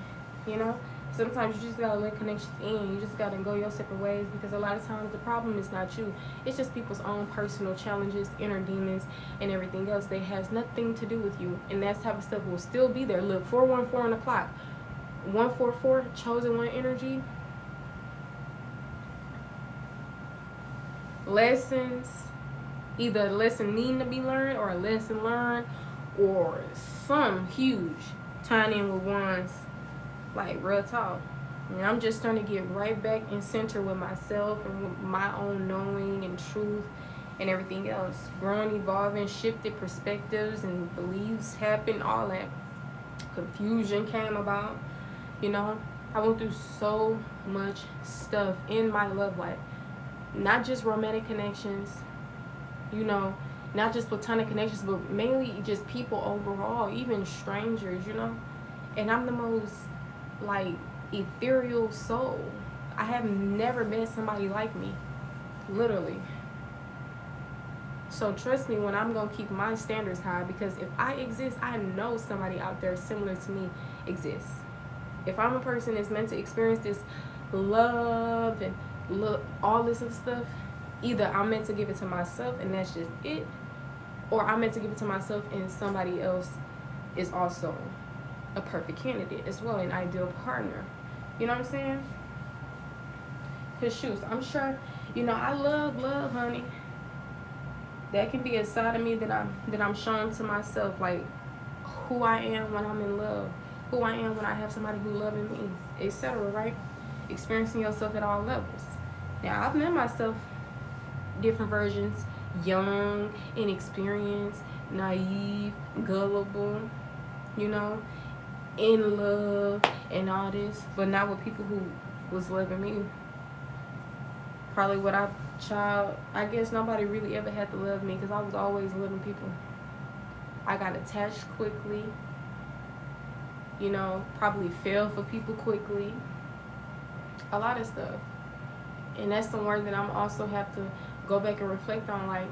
You know? Sometimes you just gotta let connections in. You just gotta go your separate ways, because a lot of times the problem is not you. It's just people's own personal challenges, inner demons, and everything else that has nothing to do with you. And that type of stuff will still be there. Look, 414 on the clock. 144, chosen one energy. Lessons. Either a lesson needing to be learned or a lesson learned, or some huge tying in with ones. Like, real talk. And I'm just trying to get right back in center with myself and with my own knowing and truth and everything else. Growing, evolving, shifted perspectives and beliefs happened. All that confusion came about. You know, I went through so much stuff in my love life. Not just romantic connections, you know, not just platonic connections, but mainly just people overall, even strangers, you know. And I'm the most, like, ethereal soul. I have never met somebody like me, literally. So trust me when I'm gonna keep my standards high, because if I exist, I know somebody out there similar to me exists. If I'm a person that's meant to experience this love and all this other stuff, either I'm meant to give it to myself and that's just it, or I'm meant to give it to myself and somebody else is also a perfect candidate as well, an ideal partner. You know what I'm saying? Because shoot, I'm sure, you know, I love, honey. That can be a side of me that I'm showing to myself, like who I am when I'm in love, who I am when I have somebody who loving me, etc. Right? Experiencing yourself at all levels. Now, I've met myself different versions, young, inexperienced, naive, gullible, you know, in love and all this, but not with people who was loving me. Probably what I guess nobody really ever had to love me, because I was always loving people. I got attached quickly, you know, probably fell for people quickly, a lot of stuff. And that's some work that I'm also have to go back and reflect on, like,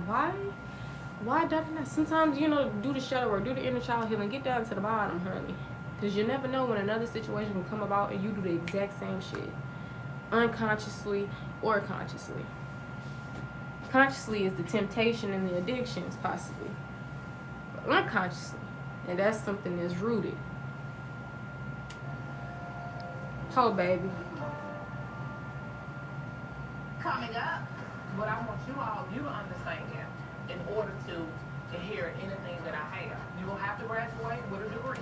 why did I sometimes, you know, do the shadow work, do the inner child healing, get down to the bottom, honey. Because you never know when another situation can come about and you do the exact same shit, unconsciously or consciously. Consciously is the temptation and the addictions, possibly, but unconsciously, and that's something that's rooted. Oh, baby. Coming up, what I want you to understand, in order to inherit anything that I have, you will have to graduate with a degree.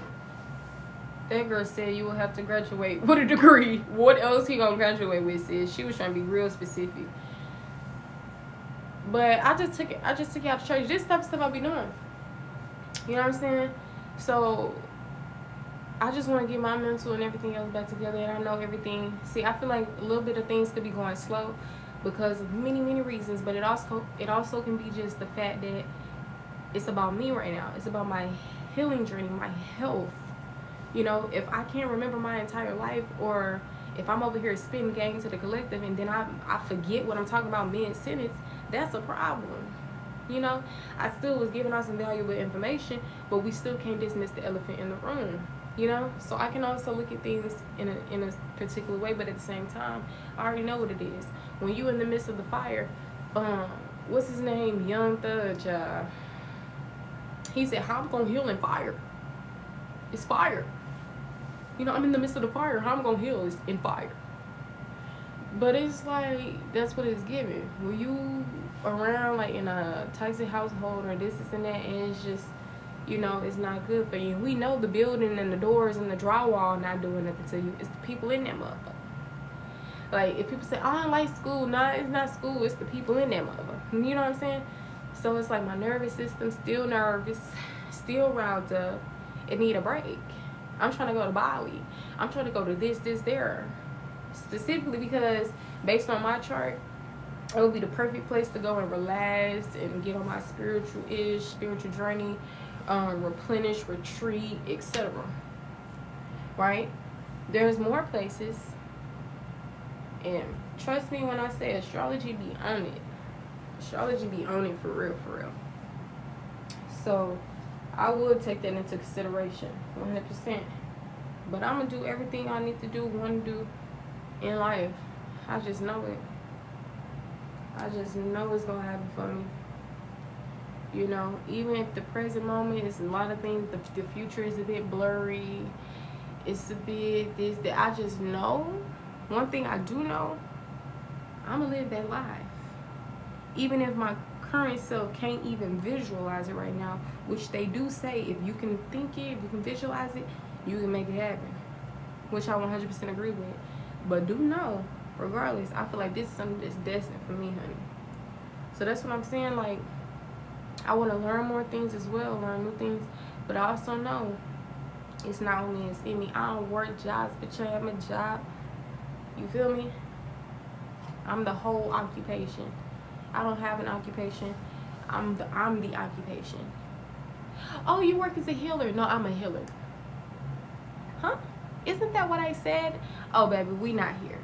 That girl said you will have to graduate with a degree. What else he gonna graduate with, sis? She was trying to be real specific. But I just took it out to church. This type of stuff I be doing. You know what I'm saying? So I just want to get my mental and everything else back together, and I know everything. See, I feel like a little bit of things could be going slow because of many reasons, but it also can be just the fact that it's about me right now. It's about my healing journey, my health. You know, if I can't remember my entire life, or if I'm over here spitting game to the collective and then I forget what I'm talking about mid-sentence, that's a problem. You know, I still was giving out some valuable information, but we still can't dismiss the elephant in the room. You know, so I can also look at things in a particular way, but at the same time, I already know what it is. When you in the midst of the fire, what's his name? Young Thug, child. He said, how I'm gonna heal in fire? It's fire. You know, I'm in the midst of the fire. How I'm gonna heal is in fire. But it's like, that's what it's giving. When you around like in a toxic household or this and that, and it's just, you know, it's not good for you. We know the building and the doors and the drywall not doing nothing to you. It's the people in that motherfucker. Like, if people say, I don't like school, nah, it's not school, it's the people in that motherfucker. You know what I'm saying? So it's like my nervous system still nervous, still riled up. It need a break. I'm trying to go to Bali. I'm trying to go to this, there. Specifically because, based on my chart, it would be the perfect place to go and relax and get on my spiritual journey, replenish, retreat, etc. Right? There's more places, and trust me when I say astrology be on it. Astrology be on it for real, for real. So I would take that into consideration, 100%. But I'm gonna do everything I need to do, want to do in life. I just know it. I just know it's gonna happen for me. You know, even if the present moment is a lot of things, the future is a bit blurry. It's a bit this, that. I just know. One thing I do know, I'm gonna live that life. Even if my current self can't even visualize it right now, which they do say, if you can think it, if you can visualize it, you can make it happen. Which I 100% agree with. But do know, regardless, I feel like this is something that's destined for me, honey. So that's what I'm saying. Like, I want to learn more things as well, learn new things. But I also know it's not only in me. I don't work jobs, but I am a job. You feel me? I'm the whole occupation. I don't have an occupation. I'm the occupation. Oh, you work as a healer? No, I'm a healer. Huh? Isn't that what I said? Oh, baby, we not here.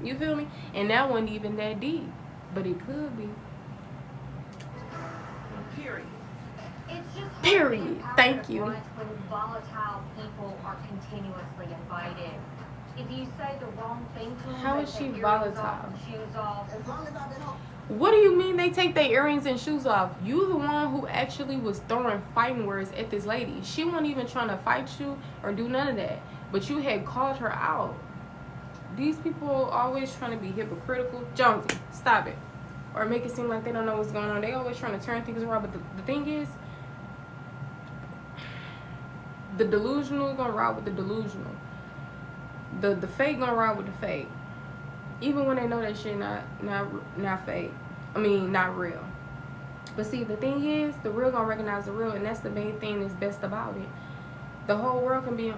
You feel me? And that wasn't even that deep, but it could be. Period. It's just Period. Thank you. When volatile people are continuously invited. If you say the wrong thing to them, how is she volatile? Shoes off. As long as I've been home. What do you mean they take their earrings and shoes off? You the one who actually was throwing fighting words at this lady. She wasn't even trying to fight you or do none of that. But you had called her out. These people always trying to be hypocritical. Jonesy, stop it. Or make it seem like they don't know what's going on. They always trying to turn things around. But the thing is, the delusional gonna ride with the delusional. The fake gonna ride with the fake. Even when they know that shit not fake. I mean, not real. But see, the thing is, the real gonna recognize the real, and that's the main thing that's best about it. The whole world can be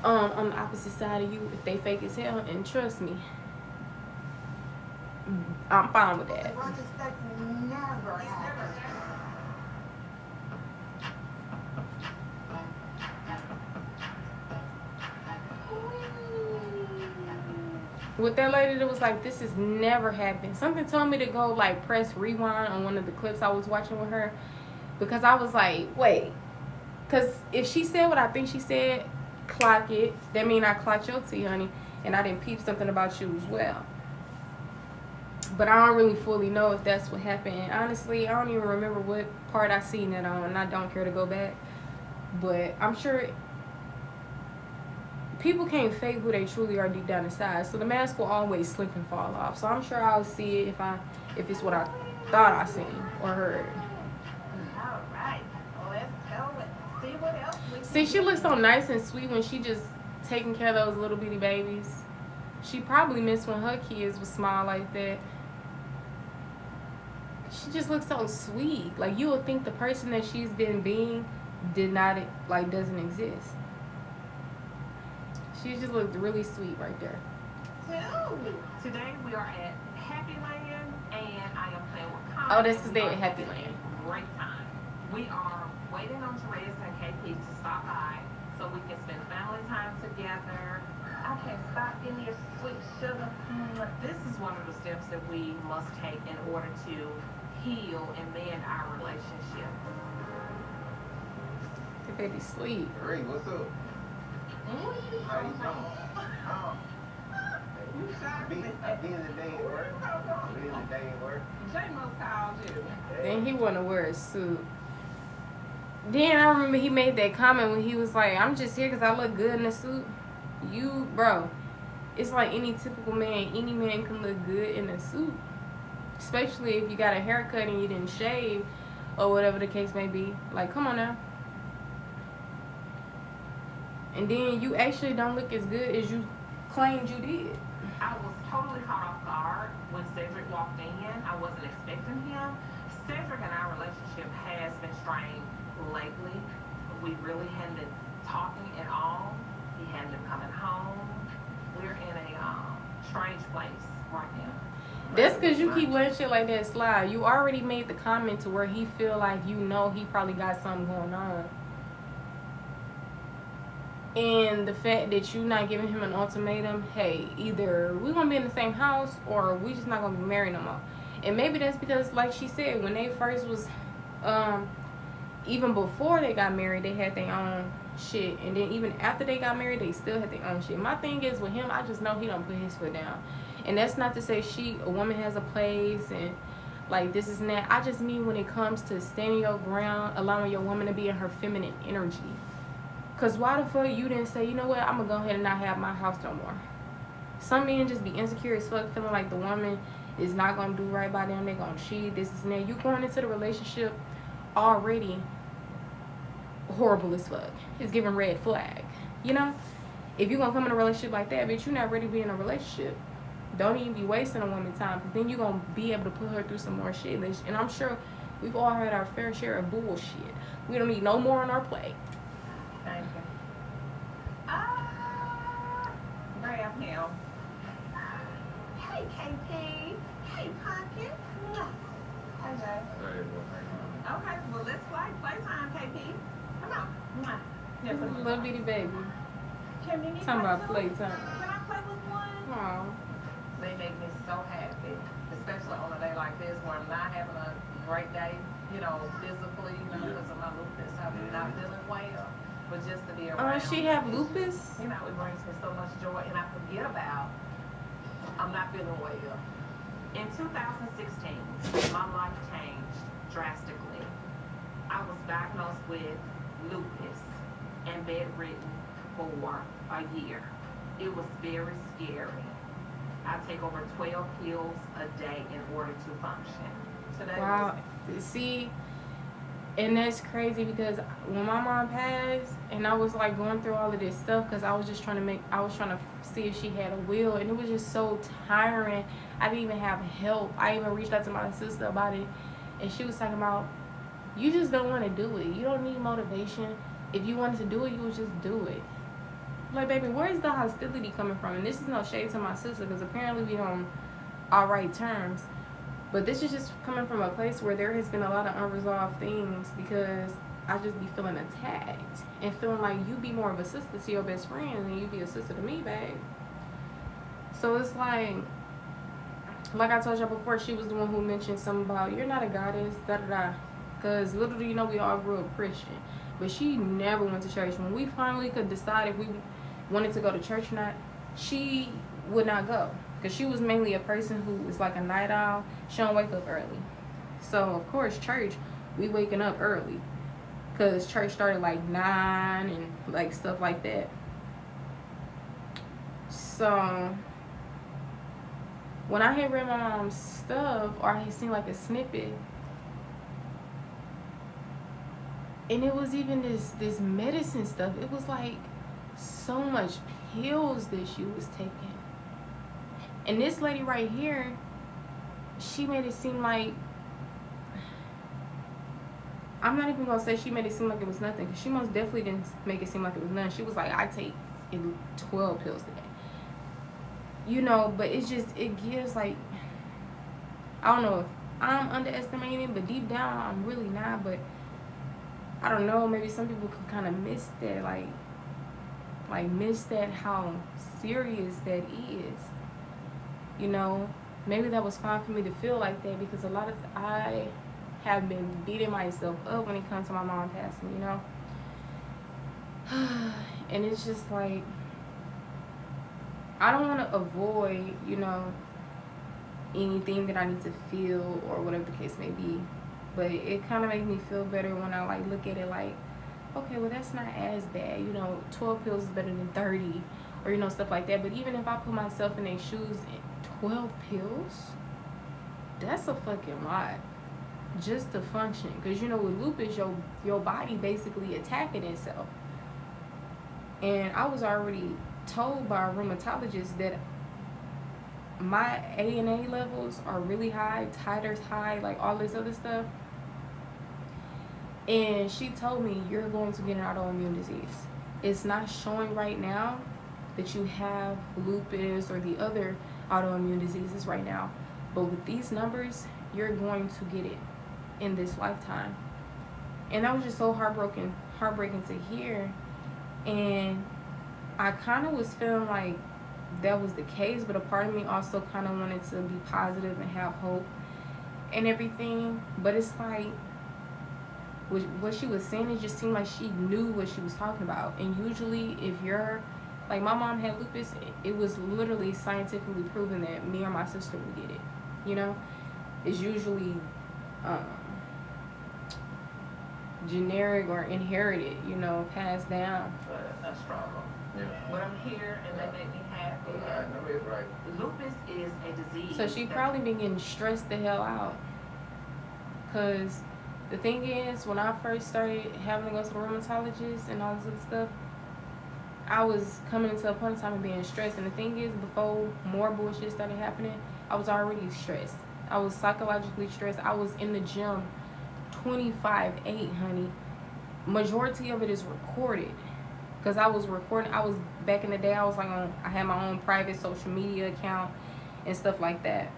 on the opposite side of you if they fake as hell, and trust me, I'm fine with that. That's never happened. With that lady that was like, this has never happened. Something told me to go like press rewind on one of the clips I was watching with her, because I was like, wait, because if she said what I think she said, clock it. That mean I clocked your tea, honey, and I didn't peep something about you as well. But I don't really fully know if that's what happened. And honestly, I don't even remember what part I seen it on, and I don't care to go back. But I'm sure people can't fake who they truly are deep down inside. So the mask will always slip and fall off. So I'm sure I'll see it if it's what I thought I seen or heard. All right. Let's go and see what else we can See, she looks so nice and sweet when she just taking care of those little bitty babies. She probably missed when her kids would smile like that. She just looks so sweet. Like, you would think the person that she's been being doesn't exist. She just looked really sweet right there. So, today we are at Happy Land, and I am playing with Colin. Oh, that's because they're at Happy Land. Great time. We are waiting on Therese and KP to stop by so we can spend family time together. I can't stop getting your sweet sugar. This is one of the steps that we must take in order to heal and mend our relationship. The baby sleep. Ray, what's up? How you doing? Oh. You shocked me. At the end of the day, it worked. At the end of the day, it worked. Jay must called you. Then he want to wear a suit. Then I remember he made that comment when he was like, I'm just here because I look good in a suit. You, bro, it's like any typical man. Any man can look good in a suit. Especially if you got a haircut and you didn't shave or whatever the case may be. Like, come on now. And then you actually don't look as good as you claimed you did. I was totally caught off guard when Cedric walked in. I wasn't expecting him. Cedric and our relationship has been strained lately. We really hadn't been talking at all. He hadn't been coming home. We're in a strange place right now. That's because you keep letting shit like that slide. You already made the comment to where he feel like he probably got something going on. And the fact that you not giving him an ultimatum, hey, either we're gonna be in the same house or we just not gonna be married no more. And maybe that's because, like she said, when they first was, even before they got married, they had their own shit. And then even after they got married, they still had their own shit. My thing is with him, I just know he don't put his foot down. And that's not to say a woman has a place and like this is that. I just mean when it comes to standing your ground, allowing your woman to be in her feminine energy. Cause why the fuck you didn't say, you know what, I'm gonna go ahead and not have my house no more. Some men just be insecure as fuck, feeling like the woman is not gonna do right by them. They gonna cheat, this and that. You going into the relationship already horrible as fuck. It's giving red flag. You know, if you gonna come in a relationship like that, bitch, you not ready to be in a relationship. Don't even be wasting a woman's time. Cause then you gonna be able to put her through some more shit. And I'm sure we've all had our fair share of bullshit. We don't need no more on our plate. Thank you. Grab him. Hey, KP. Hey, Pumpkin. Hey, Jay. Okay, well, let's playtime, KP. Come on. Yeah, put him on. Little bitty baby. Can you Talking about play too? playtime. Can I play with one? Aw. They make me so happy, especially on a day like this where I'm not having a great day, you know, physically, you know, because of my lupus. I'm not feeling well, but just to be around. She have lupus? You know, it brings me so much joy, and I forget about I'm not feeling well. In 2016, my life changed drastically. I was diagnosed with lupus and bedridden for a year. It was very scary. I take over 12 pills a day in order to function. Today wow. See, and that's crazy because when my mom passed and I was like going through all of this stuff because I was just trying to see if she had a will, and it was just so tiring. I didn't even have help. I even reached out to my sister about it, and she was talking about, you just don't want to do it. You don't need motivation. If you wanted to do it, you would just do it. Like, baby, where's the hostility coming from? And this is no shade to my sister because apparently we on alright terms. But this is just coming from a place where there has been a lot of unresolved things because I just be feeling attacked and feeling like you be more of a sister to your best friend than you be a sister to me, babe. So it's like I told y'all before, she was the one who mentioned something about, you're not a goddess, da-da-da. Because little do you know, we all grew up Christian. But she never went to church. When we finally could decide if we wanted to go to church or not, she would not go. Because she was mainly a person who is like a night owl. She don't wake up early. So, of course, church, we waking up early. Because church started like 9 and like stuff like that. So, when I had read my mom's stuff, or I had seen like a snippet, and it was even this medicine stuff. It was like so much pills that she was taking. And this lady right here, she made it seem like, I'm not even gonna say she made it seem like it was nothing, because she most definitely didn't make it seem like it was nothing. She was like, I take 12 pills today. You know, but it's just, it gives like, I don't know if I'm underestimating, but deep down I'm really not. But I don't know, maybe some people could kind of miss that, like miss that how serious that is. You know, maybe that was fine for me to feel like that, because a lot of I have been beating myself up when it comes to my mom passing, you know. And it's just like, I don't want to avoid, you know, anything that I need to feel or whatever the case may be. But it kind of makes me feel better when I like look at it like, okay, well, that's not as bad. You know, 12 pills is better than 30, or, you know, stuff like that. But even if I put myself in their shoes, 12 pills, that's a fucking lot just to function. Because, you know, with lupus, your body basically attacking itself. And I was already told by a rheumatologist that my ANA levels are really high, titers high, like all this other stuff. And she told me, you're going to get an autoimmune disease. It's not showing right now that you have lupus or the other autoimmune diseases right now. But with these numbers, you're going to get it in this lifetime. And that was just so heartbreaking to hear. And I kind of was feeling like that was the case, but a part of me also kind of wanted to be positive and have hope and everything. But it's like, what she was saying, it just seemed like she knew what she was talking about. And usually if you're, like my mom had lupus, it was literally scientifically proven that me or my sister would get it. You know, it's usually generic or inherited, you know, passed down. A struggle. Yeah. But I'm here and they make me happy. I know it's right. Lupus is a disease. So she probably been getting stressed the hell out. Cause the thing is, when I first started having to go to the rheumatologist and all this other stuff, I was coming into a point in time of being stressed. And the thing is, before more bullshit started happening, I was already stressed. I was psychologically stressed. I was in the gym 25/8, honey. Majority of it is recorded. Because I was recording. I was, back in the day, I was like I had my own private social media account and stuff like that.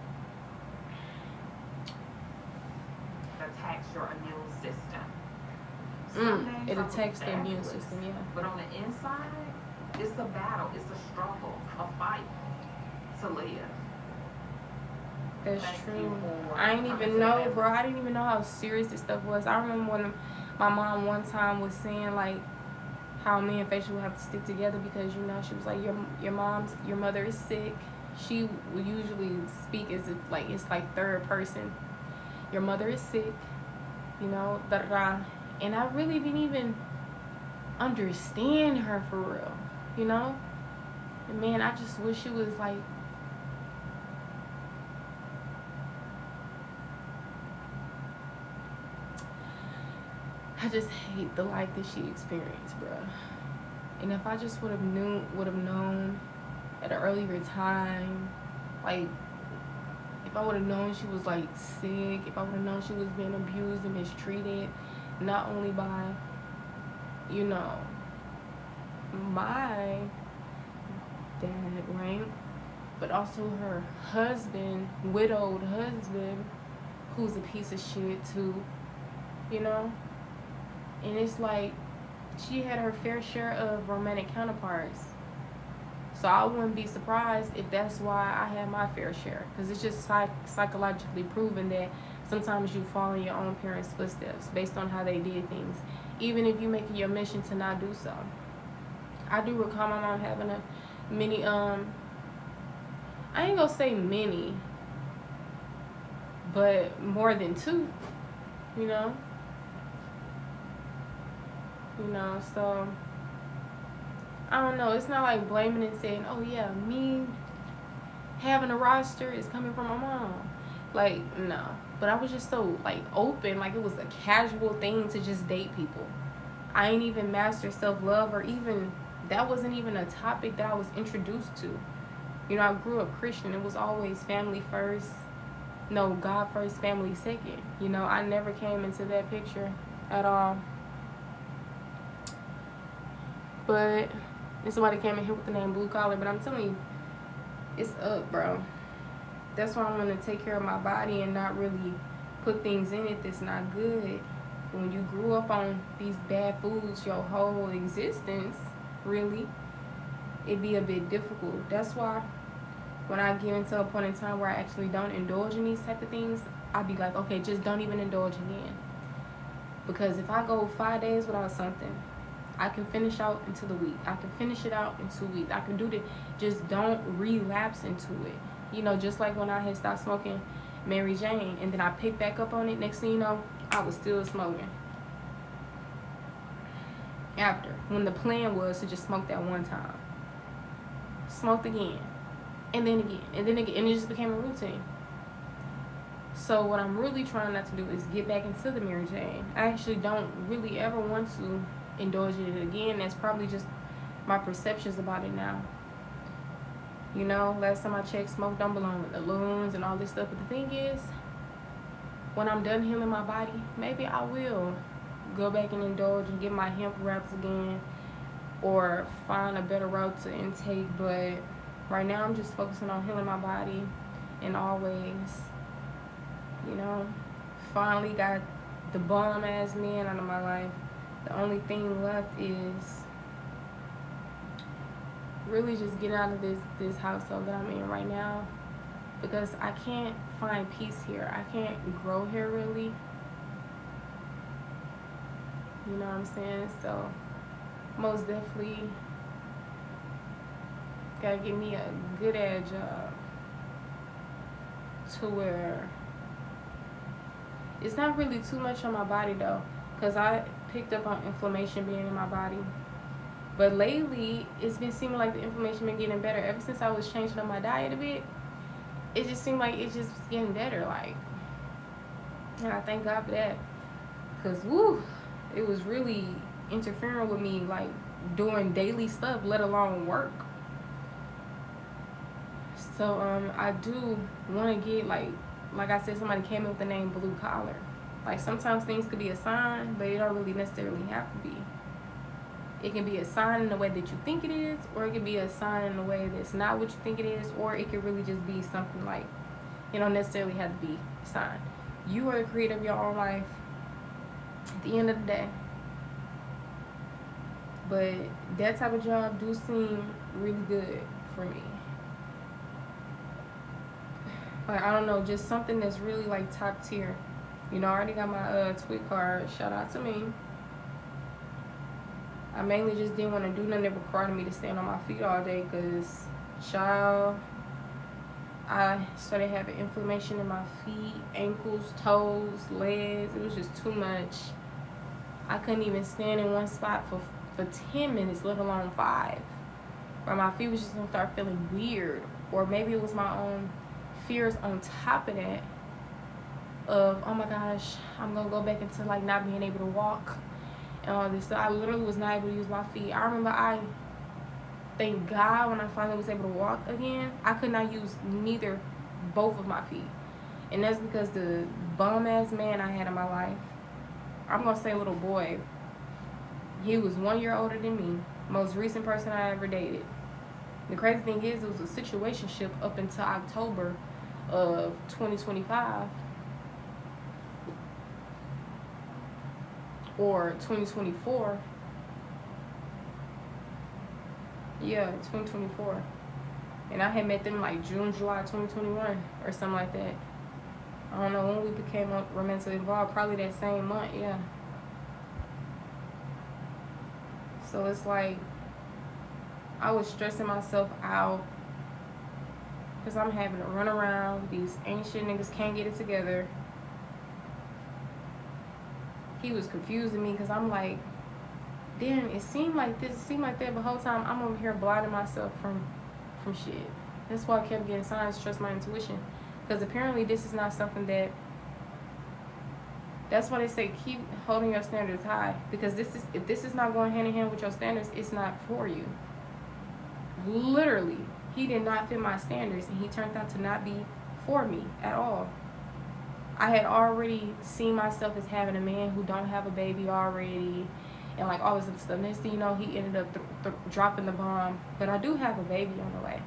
Attacks your immune system. It attacks the immune system, yeah. But on the inside, it's a battle, it's a struggle, a fight to live. That's true. I ain't even know, bro. I didn't even know how serious this stuff was. I remember when my mom one time was saying, like, how me and Faisha would have to stick together because, you know, she was like, your mother is sick. She would usually speak as if, like, it's like third person. Your mother is sick, you know, da-da-da. And I really didn't even understand her for real, you know? And man, I just wish she was like, I just hate the life that she experienced, bruh. And if I just would have known at an earlier time, like, if I would have known she was like sick, if I would have known she was being abused and mistreated, not only by, you know, my dad, right, but also her husband, widowed husband, who's a piece of shit too, you know. And it's like, she had her fair share of romantic counterparts. So I wouldn't be surprised if that's why I had my fair share. Because it's just psychologically proven that sometimes you fall in your own parents' footsteps based on how they did things. Even if you make it your mission to not do so. I do recall my mom having a many, I ain't gonna say many, but more than two, you know. You know, so I don't know. It's not like blaming and saying, oh yeah, me having a roster is coming from my mom. Like, no. But I was just so like open, like it was a casual thing to just date people. I ain't even mastered self-love, or even that wasn't even a topic that I was introduced to. You know, I grew up Christian. It was always family first. No, God first, family second. You know, I never came into that picture at all. But and somebody came in here with the name Blue Collar, but I'm telling you, it's up, bro. That's why I'm gonna take care of my body and not really put things in it that's not good. When you grew up on these bad foods your whole existence, really, it'd be a bit difficult. That's why when I get into a point in time where I actually don't indulge in these type of things, I'd be like, okay, just don't even indulge again. Because if I go 5 days without something, I can finish out into the week. I can finish it out in 2 weeks. I can do that. Just don't relapse into it. You know, just like when I had stopped smoking Mary Jane and then I picked back up on it. Next thing you know, I was still smoking. After, when the plan was to just smoke that one time. Smoked again. And then again. And then again. And it just became a routine. So what I'm really trying not to do is get back into the Mary Jane. I actually don't really ever want to indulge in it again. That's probably just my perceptions about it now. You know, last time I checked, smoke don't belong with the loons and all this stuff. But the thing is, when I'm done healing my body, maybe I will go back and indulge and get my hemp wraps again, or find a better route to intake. But right now I'm just focusing on healing my body in all ways. You know, finally got the bum ass man out of my life. The only thing left is really just get out of this household that I'm in right now, because I can't find peace here. I can't grow here really. You know what I'm saying? So most definitely gotta give me a good ass job to where it's not really too much on my body though, because I picked up on inflammation being in my body. But lately, it's been seeming like the inflammation been getting better. Ever since I was changing up my diet a bit, it just seemed like it just was getting better. Like, and I thank God for that. Because, woo, it was really interfering with me, like, doing daily stuff, let alone work. So, I do want to get, like I said, somebody came up with the name blue collar. Like, sometimes things could be a sign, but it don't really necessarily have to be. It can be a sign in the way that you think it is, or it can be a sign in a way that's not what you think it is, or it could really just be something like, you don't necessarily have to be a sign. You are the creator of your own life at the end of the day. But that type of job do seem really good for me. Like, I don't know, just something that's really like top tier. You know, I already got my tweet card. Shout out to me. I mainly just didn't want to do nothing that required me to stand on my feet all day, because, child, I started having inflammation in my feet, ankles, toes, legs. It was just too much. I couldn't even stand in one spot for 10 minutes, let alone 5. Or my feet was just going to start feeling weird. Or maybe it was my own fears on top of that of, oh my gosh, I'm going to go back into like not being able to walk and all this. So I literally was not able to use my feet. I remember thank God, when I finally was able to walk again, I could not use both of my feet. And that's because the bum-ass man I had in my life, I'm going to say little boy, he was 1 year older than me, most recent person I ever dated. The crazy thing is, it was a situationship up until October of 2025. Or 2024. Yeah, 2024. And I had met them like June, July 2021 or something like that. I don't know when we became romantically involved. Probably that same month, yeah. So it's like I was stressing myself out because I'm having to run around. These ancient niggas can't get it together. He was confusing me because I'm like, damn, it seemed like this, it seemed like that, but the whole time I'm over here blinding myself from shit. That's why I kept getting signs, trust my intuition. Because apparently this is not something that's why they say keep holding your standards high. Because if this is not going hand in hand with your standards, it's not for you. Literally, he did not fit my standards, and he turned out to not be for me at all. I had already seen myself as having a man who don't have a baby already, and like all this other stuff. Next thing you know, he ended up dropping the bomb. But I do have a baby on the way.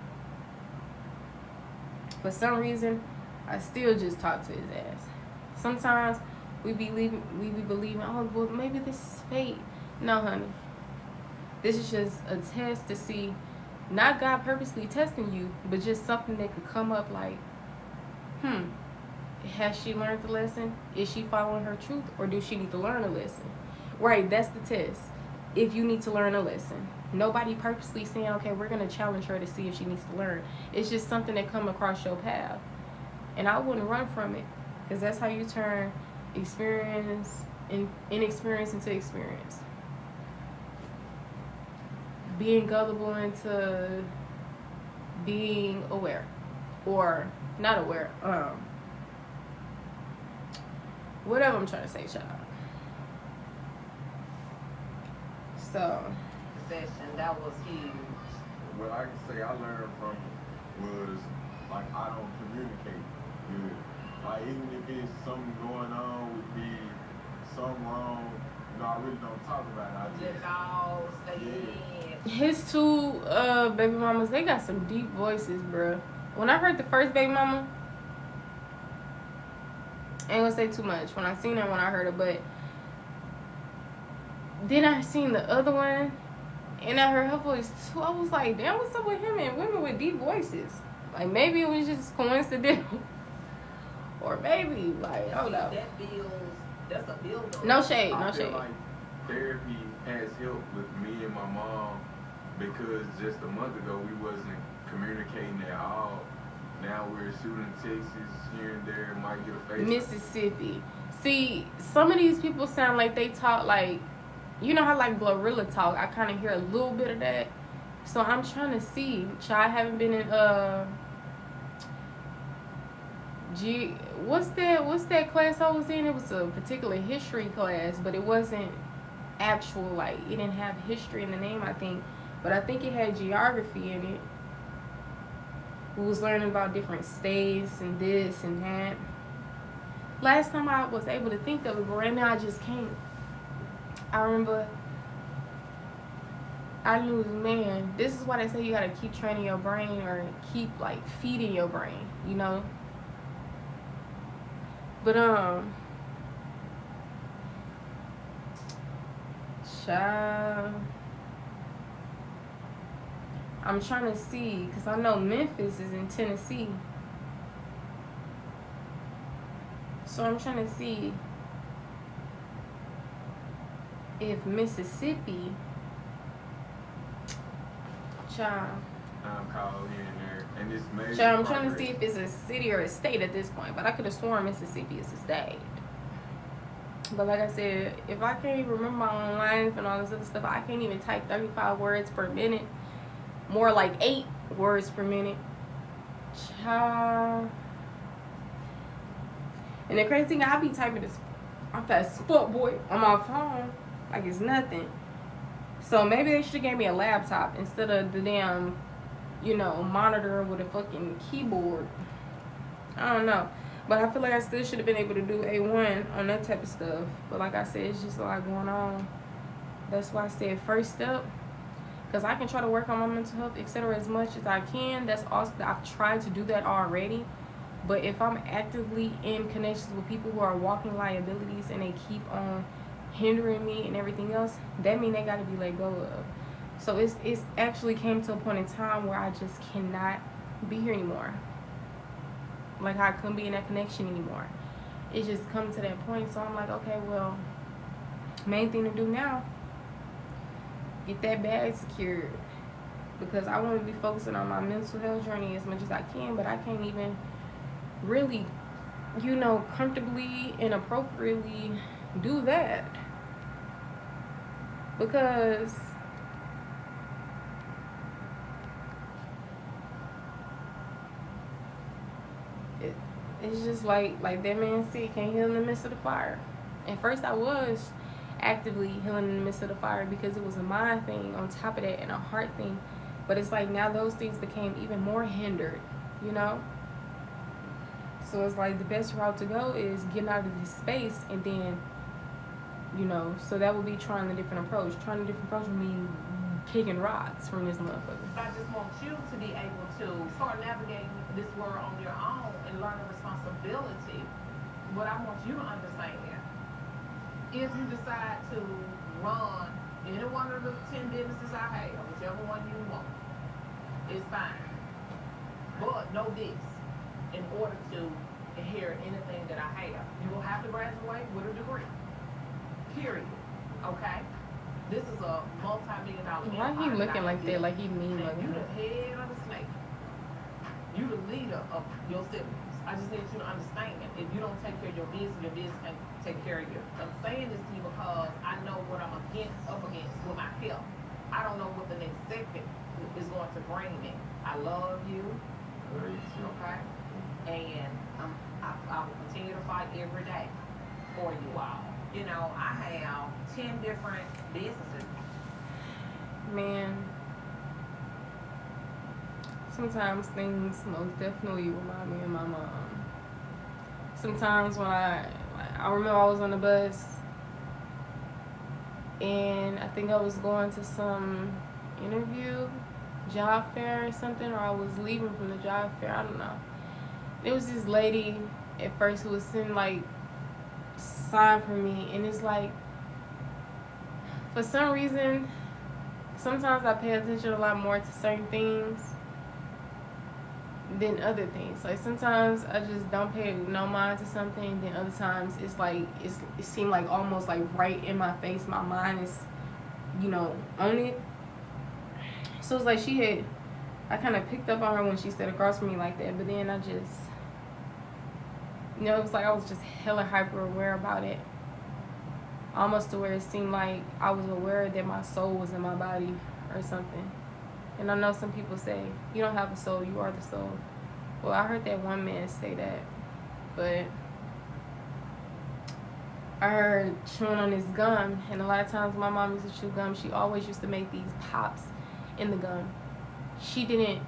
For some reason, I still just talk to his ass. Sometimes we be believing, oh, well, maybe this is fate. No, honey. This is just a test to see, not God purposely testing you, but just something that could come up like, has she learned the lesson? Is she following her truth? Or do she need to learn a lesson? Right, that's the test. If you need to learn a lesson. Nobody purposely saying, okay, we're going to challenge her to see if she needs to learn. It's just something that come across your path. And I wouldn't run from it. Because that's how you turn inexperience into experience. Being gullible into being aware. Or not aware. Whatever I'm trying to say, child. So, Session, that was huge. What I can say I learned from was, like, I don't communicate good. Like, even if it's something going on with me, something wrong, you know, I really don't talk about it. I just all stay in. His two baby mamas, they got some deep voices, bro. When I heard the first baby mama, I ain't gonna say too much. When I seen her, when I heard her, but then I seen the other one, And I heard her voice too. I was like, damn, what's up with him and women with deep voices? Like, maybe it was just coincidental. Or maybe, like, I don't know. That builds, that's a build. No shade, no I feel shade. like therapy has helped with me and my mom because just a month ago we wasn't communicating at all. Now we're shooting texts here and there, might get a face. Mississippi. See, some of these people sound like they talk like, you know how like Glorilla talk. I kind of hear a little bit of that. So I'm trying to see. I haven't been in what's that class I was in? It was a particular history class, but it wasn't actual, like, it didn't have history in the name, I think. But I think it had geography in it. We was learning about different states and this and that. Last time I was able to think of it, but right now I just can't. I remember I knew, man, this is why they say you gotta keep training your brain or keep like feeding your brain, you know? But child, I'm trying to see, because I know Memphis is in Tennessee. So I'm trying to see if Mississippi, child. I'm called here and there, and it's major. Child, I'm trying to see if it's a city or a state at this point, but I could have sworn Mississippi is a state. But like I said, if I can't even remember my own lines and all this other stuff, I can't even type 35 words per minute. More like 8 words per minute. Child. And the crazy thing, I be typing this, I'm fast fuck boy on my phone like it's nothing. So maybe they should have gave me a laptop instead of the damn, you know, monitor with a fucking keyboard. I don't know. But I feel like I still should have been able to do A1 on that type of stuff. But like I said, it's just a lot going on. That's why I said first step. Because I can try to work on my mental health, etc. as much as I can. That's also, I've tried to do that already. But if I'm actively in connections with people who are walking liabilities and they keep on hindering me and everything else, that means they got to be let go of. So it's actually came to a point in time where I just cannot be here anymore. Like I couldn't be in that connection anymore. It just come to that point. So I'm like, okay, well, main thing to do now, get that bag secured. Because I want to be focusing on my mental health journey as much as I can, but I can't even really, you know, comfortably and appropriately do that. Because it's just like that man said, can't heal in the midst of the fire. At first I was actively healing in the midst of the fire because it was a mind thing on top of that and a heart thing. But it's like now those things became even more hindered, you know? So it's like the best route to go is getting out of this space and then, you know, so that would be trying a different approach. Trying a different approach would mean kicking rocks from this motherfucker. I just want you to be able to start navigating this world on your own and learn the responsibility. What I want you to understand is you decide to run any one of the 10 businesses I have, whichever one you want, it's fine. But know this, in order to inherit anything that I have, you will have to graduate with a degree. Period. Okay? This is a multi-million-dollar Why he looking like that? Like he mean like you the head of the snake. You the leader of your siblings. I just need you to understand that if you don't take care of your business can't take care of you. I'm saying this to you because I know what I'm up against with my health. I don't know what the next second is going to bring me. I love you. Okay? And I will continue to fight every day for you all. You know, I have 10 different businesses. Man, sometimes things most definitely remind me of my mom. Sometimes when I remember I was on the bus and I think I was going to some interview, job fair or something, or I was leaving from the job fair, I don't know. There was this lady at first who was sitting like sign for me, and it's like for some reason sometimes I pay attention a lot more to certain things than other things. Like sometimes I just don't pay no mind to something. Then other times it's like it seemed like almost like right in my face. My mind is, on it. So it's like I kind of picked up on her when she sat across from me like that. But then I just, it was like I was just hella hyper aware about it. Almost to where it seemed like I was aware that my soul was in my body or something. And I know some people say, you don't have a soul, you are the soul. Well, I heard that one man say that. But I heard chewing on his gum. And a lot of times my mom used to chew gum. She always used to make these pops in the gum. She didn't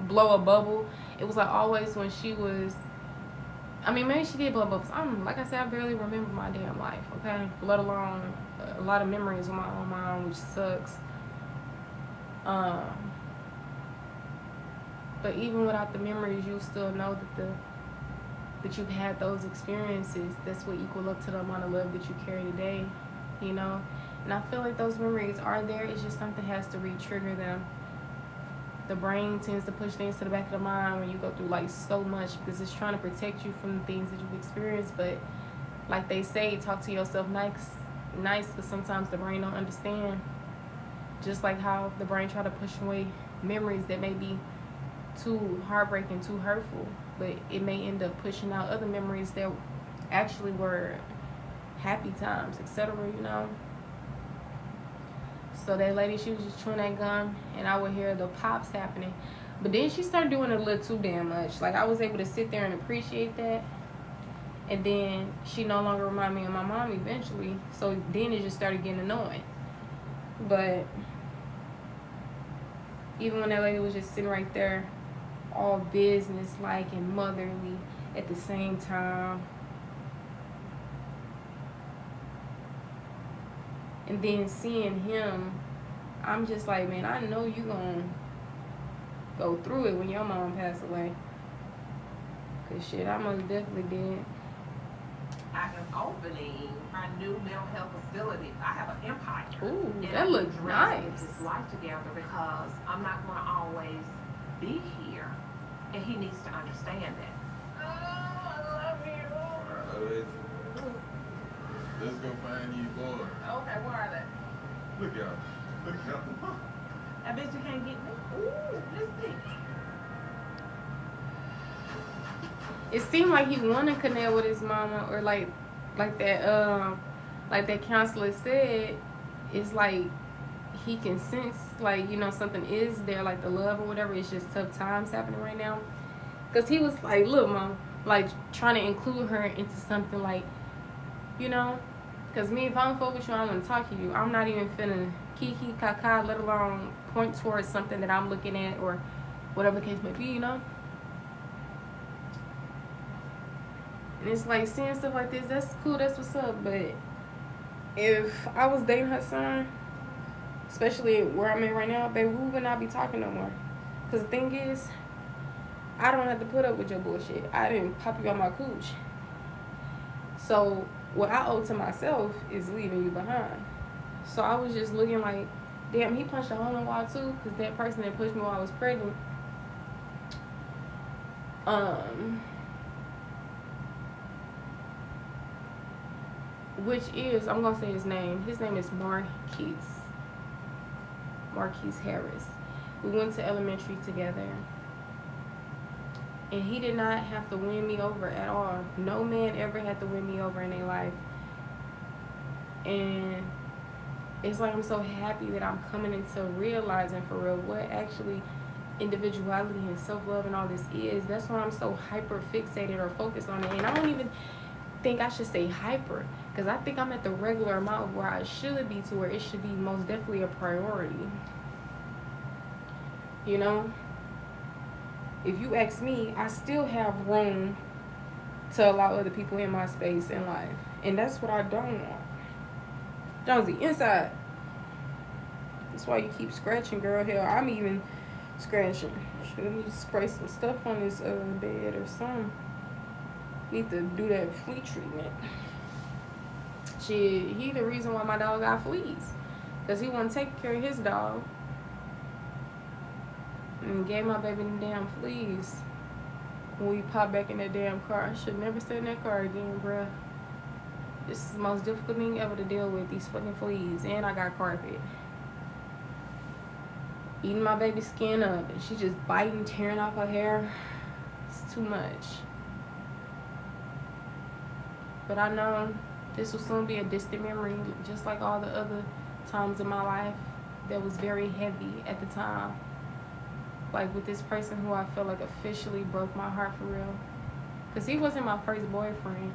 blow a bubble. It was like always when she was, maybe she did blow bubbles. Like I said, I barely remember my damn life, okay? Let alone a lot of memories with my own mom, which sucks. But even without the memories, you still know that you've had those experiences. That's what equal up to the amount of love that you carry today, And I feel like those memories are there. It's just something has to re-trigger them. The brain tends to push things to the back of the mind when you go through like so much because it's trying to protect you from the things that you've experienced. But like they say, talk to yourself nice, because sometimes the brain don't understand. Just like how the brain try to push away memories that may be too heartbreaking, too hurtful, but it may end up pushing out other memories that actually were happy times, etc. So that lady, she was just chewing that gum, and I would hear the pops happening. But then she started doing it a little too damn much. Like, I was able to sit there and appreciate that. And then she no longer reminded me of my mom eventually. So then it just started getting annoying. But even when that lady was just sitting right there, all business-like and motherly at the same time. And then seeing him, I'm just like, man, I know you gonna go through it when your mom passed away. Cause shit, I most definitely did. I am opening my new mental health facility. I have an empire. Ooh, and that looks nice. His life together because I'm not gonna always be here, and he needs to understand that. Oh, I love you. Let's go find you boys. Okay, where are they? Look out. Look out. I bet you can't get me. Ooh, let's see. It seemed like he wanted to connect with his mama, or like that counselor said, it's like he can sense like, something is there, like the love or whatever. It's just tough times happening right now. Cause he was like, look, mom, like trying to include her into something like, cause me, if I don't fuck with you, I want to talk to you. I'm not even finna kiki kaka, let alone point towards something that I'm looking at or whatever the case may be, And it's like seeing stuff like this, that's cool, that's what's up. But if I was dating her son, especially where I'm at right now, baby, we would not be talking no more. Cause the thing is, I don't have to put up with your bullshit. I didn't pop you on my cooch. So what I owe to myself is leaving you behind. So I was just looking like, damn, he punched a hole in the wall too, because that person that pushed me while I was pregnant, which is, I'm going to say his name. His name is Marquise Harris. We went to elementary together. And he did not have to win me over at all. No man ever had to win me over in their life. And it's like I'm so happy that I'm coming into realizing for real what actually individuality and self-love and all this is. That's why I'm so hyper fixated or focused on it. And I don't even think I should say hyper, because I think I'm at the regular amount of where I should be, to where it should be most definitely a priority. If you ask me, I still have room to allow other people in my space in life. And that's what I don't want. Jonesy, inside. That's why you keep scratching, girl. Hell, I'm even scratching. Should need to spray some stuff on this bed or something. Need to do that flea treatment. Shit, he the reason why my dog got fleas. Because he wasn't taking care of his dog. And gave my baby the damn fleas. When we popped back in that damn car. I should never sit in that car again, bruh. This is the most difficult thing ever to deal with, these fucking fleas. And I got carpet. Eating my baby's skin up. And she just biting, tearing off her hair. It's too much. But I know this will soon be a distant memory. Just like all the other times in my life that was very heavy at the time. Like with this person who I feel like officially broke my heart for real. Because he wasn't my first boyfriend.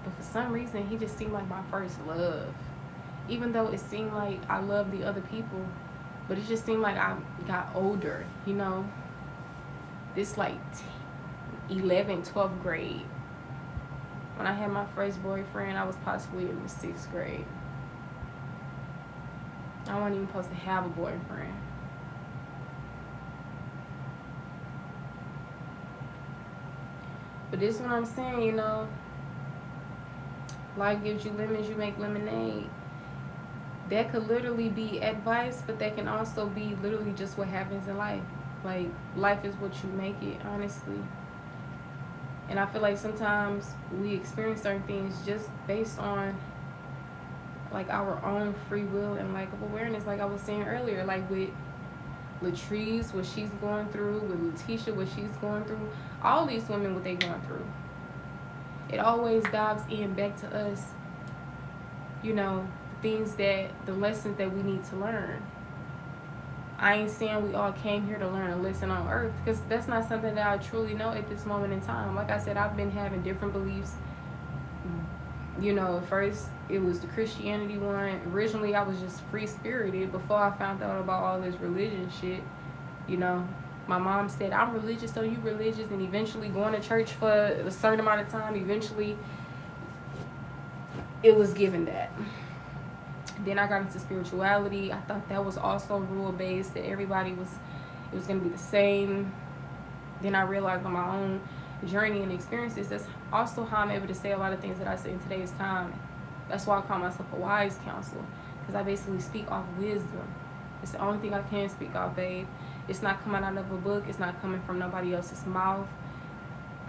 But for some reason, he just seemed like my first love. Even though it seemed like I loved the other people. But it just seemed like I got older, you know. This like 11th, 12th grade. When I had my first boyfriend, I was possibly in the 6th grade. I wasn't even supposed to have a boyfriend. But this is what I'm saying, you know. Life gives you lemons, you make lemonade. That could literally be advice, but that can also be literally just what happens in life. Like, life is what you make it, honestly. And I feel like sometimes we experience certain things just based on, like, our own free will and lack of awareness. Like I was saying earlier, like with Latrice, what she's going through, with Letitia, what she's going through, all these women, what they're going through. It always dives in back to us, you know, the lessons that we need to learn. I ain't saying we all came here to learn a lesson on earth, because that's not something that I truly know at this moment in time. Like I said, I've been having different beliefs. You know, first it was the Christianity one. Originally I was just free-spirited before I found out about all this religion shit. You know, my mom said, I'm religious, so you religious, and eventually going to church for a certain amount of time, eventually it was given that. Then I got into spirituality. I thought that was also rule-based, that everybody was, it was going to be the same. Then I realized on my own journey and experiences, that's also how I'm able to say a lot of things that I say in today's time. That's why I call myself a wise counsel, because I basically speak off wisdom. It's the only thing I can speak off, babe. It's not coming out of a book. It's not coming from nobody else's mouth.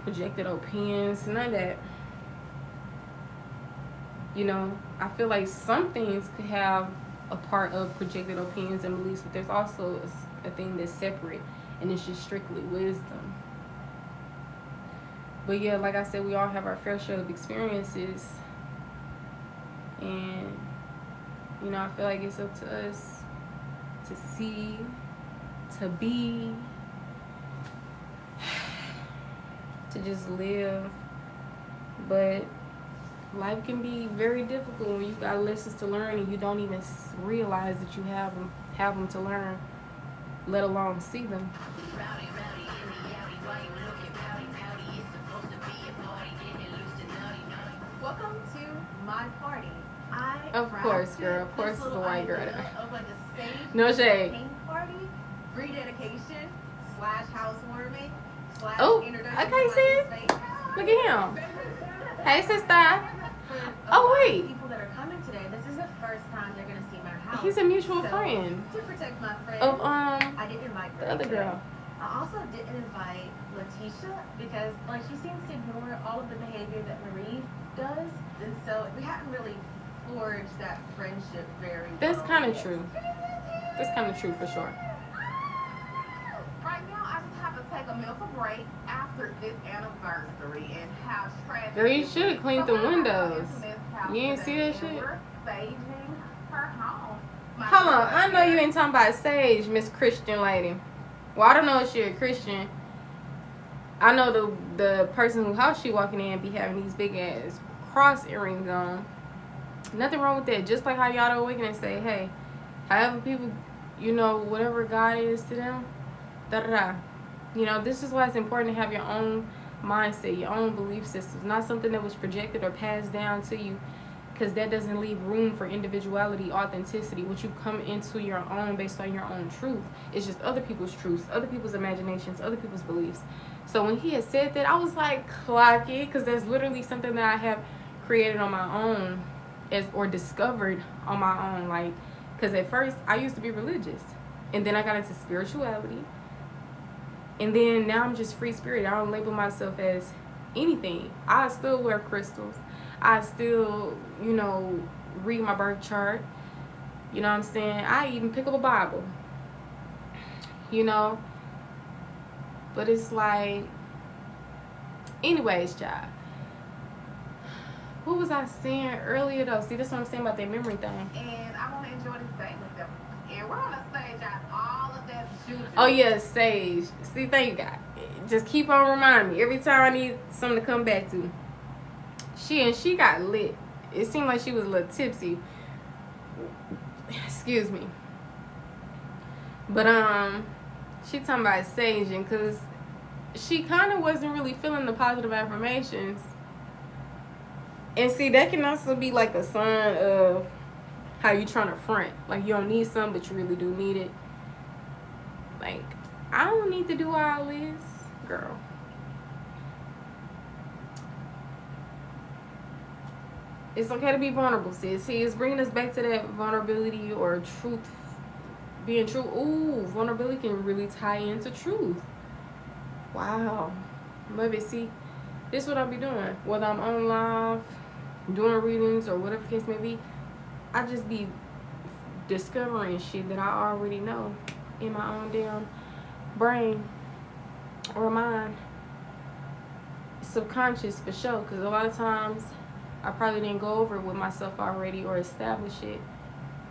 Projected opinions, none of that. You know, I feel like some things could have a part of projected opinions and beliefs, but there's also a thing that's separate, and it's just strictly wisdom. But yeah, like I said, we all have our fair share of experiences. And, you know, I feel like it's up to us to see, to be, to just live. But life can be very difficult when you got lessons to learn and you don't even realize that you have them to learn, let alone see them. Welcome to my party. Of course, girl. Of course, it's a white girl. Of like a stage no shade. Party, rededication / housewarming / oh, introduction. Okay, sis. Look at him. Hey, sister. Oh wait. People that are coming today, this is the first time they're gonna see my house. He's a mutual friend. To protect my friend. Of I didn't invite the other girl. I also didn't invite Letitia because like she seems to ignore all of the behavior that Marie does, and so we haven't really forged that friendship very well. That's kind of true. That's kind of true for sure. Right now, I just have to take a mental break after this anniversary and have trash. Girl, you should have cleaned the windows. You ain't see that shit? We're staging her home. Hold on, I know you ain't talking about Sage, Miss Christian lady. Well, I don't know if she a Christian. I know the person who house she walking in be having these big ass cross earrings on. Nothing wrong with that. Just like how y'all awaken and say, hey, however people, you know, whatever God is to them, da-da-da. You know, this is why it's important to have your own mindset, your own belief systems. Not something that was projected or passed down to you, because that doesn't leave room for individuality, authenticity, what you come into your own based on your own truth. It's just other people's truths, other people's imaginations, other people's beliefs. So when he had said that, I was like, clock it, because that's literally something that I have created on my own. or discovered on my own. Like, because at first I used to be religious, and then I got into spirituality, and then now I'm just free spirit. I don't label myself as anything. I still wear crystals. I still, you know, read my birth chart. You know what I'm saying? I even pick up a Bible. You know? But it's like, anyways, y'all. What was I saying earlier, though? See, that's what I'm saying about that memory thing. And I want to enjoy this day with them. And we're on a stage out all of that juju. Oh, yeah, sage. See, thank you, God. Just keep on reminding me. Every time I need something to come back to. She got lit. It seemed like she was a little tipsy. Excuse me. But, she talking about saging, because she kind of wasn't really feeling the positive affirmations. And see, that can also be like a sign of how you trying to front. Like, you don't need something, but you really do need it. Like, I don't need to do all this, girl. It's okay to be vulnerable, sis. See, it's bringing us back to that vulnerability or truth. Being true. Ooh, vulnerability can really tie into truth. Wow. Love it. See, this is what I'll be doing. Whether I'm on live, doing readings, or whatever the case may be, I just be discovering shit that I already know in my own damn brain or mind. Subconscious for sure. Because a lot of times I probably didn't go over it with myself already or establish it.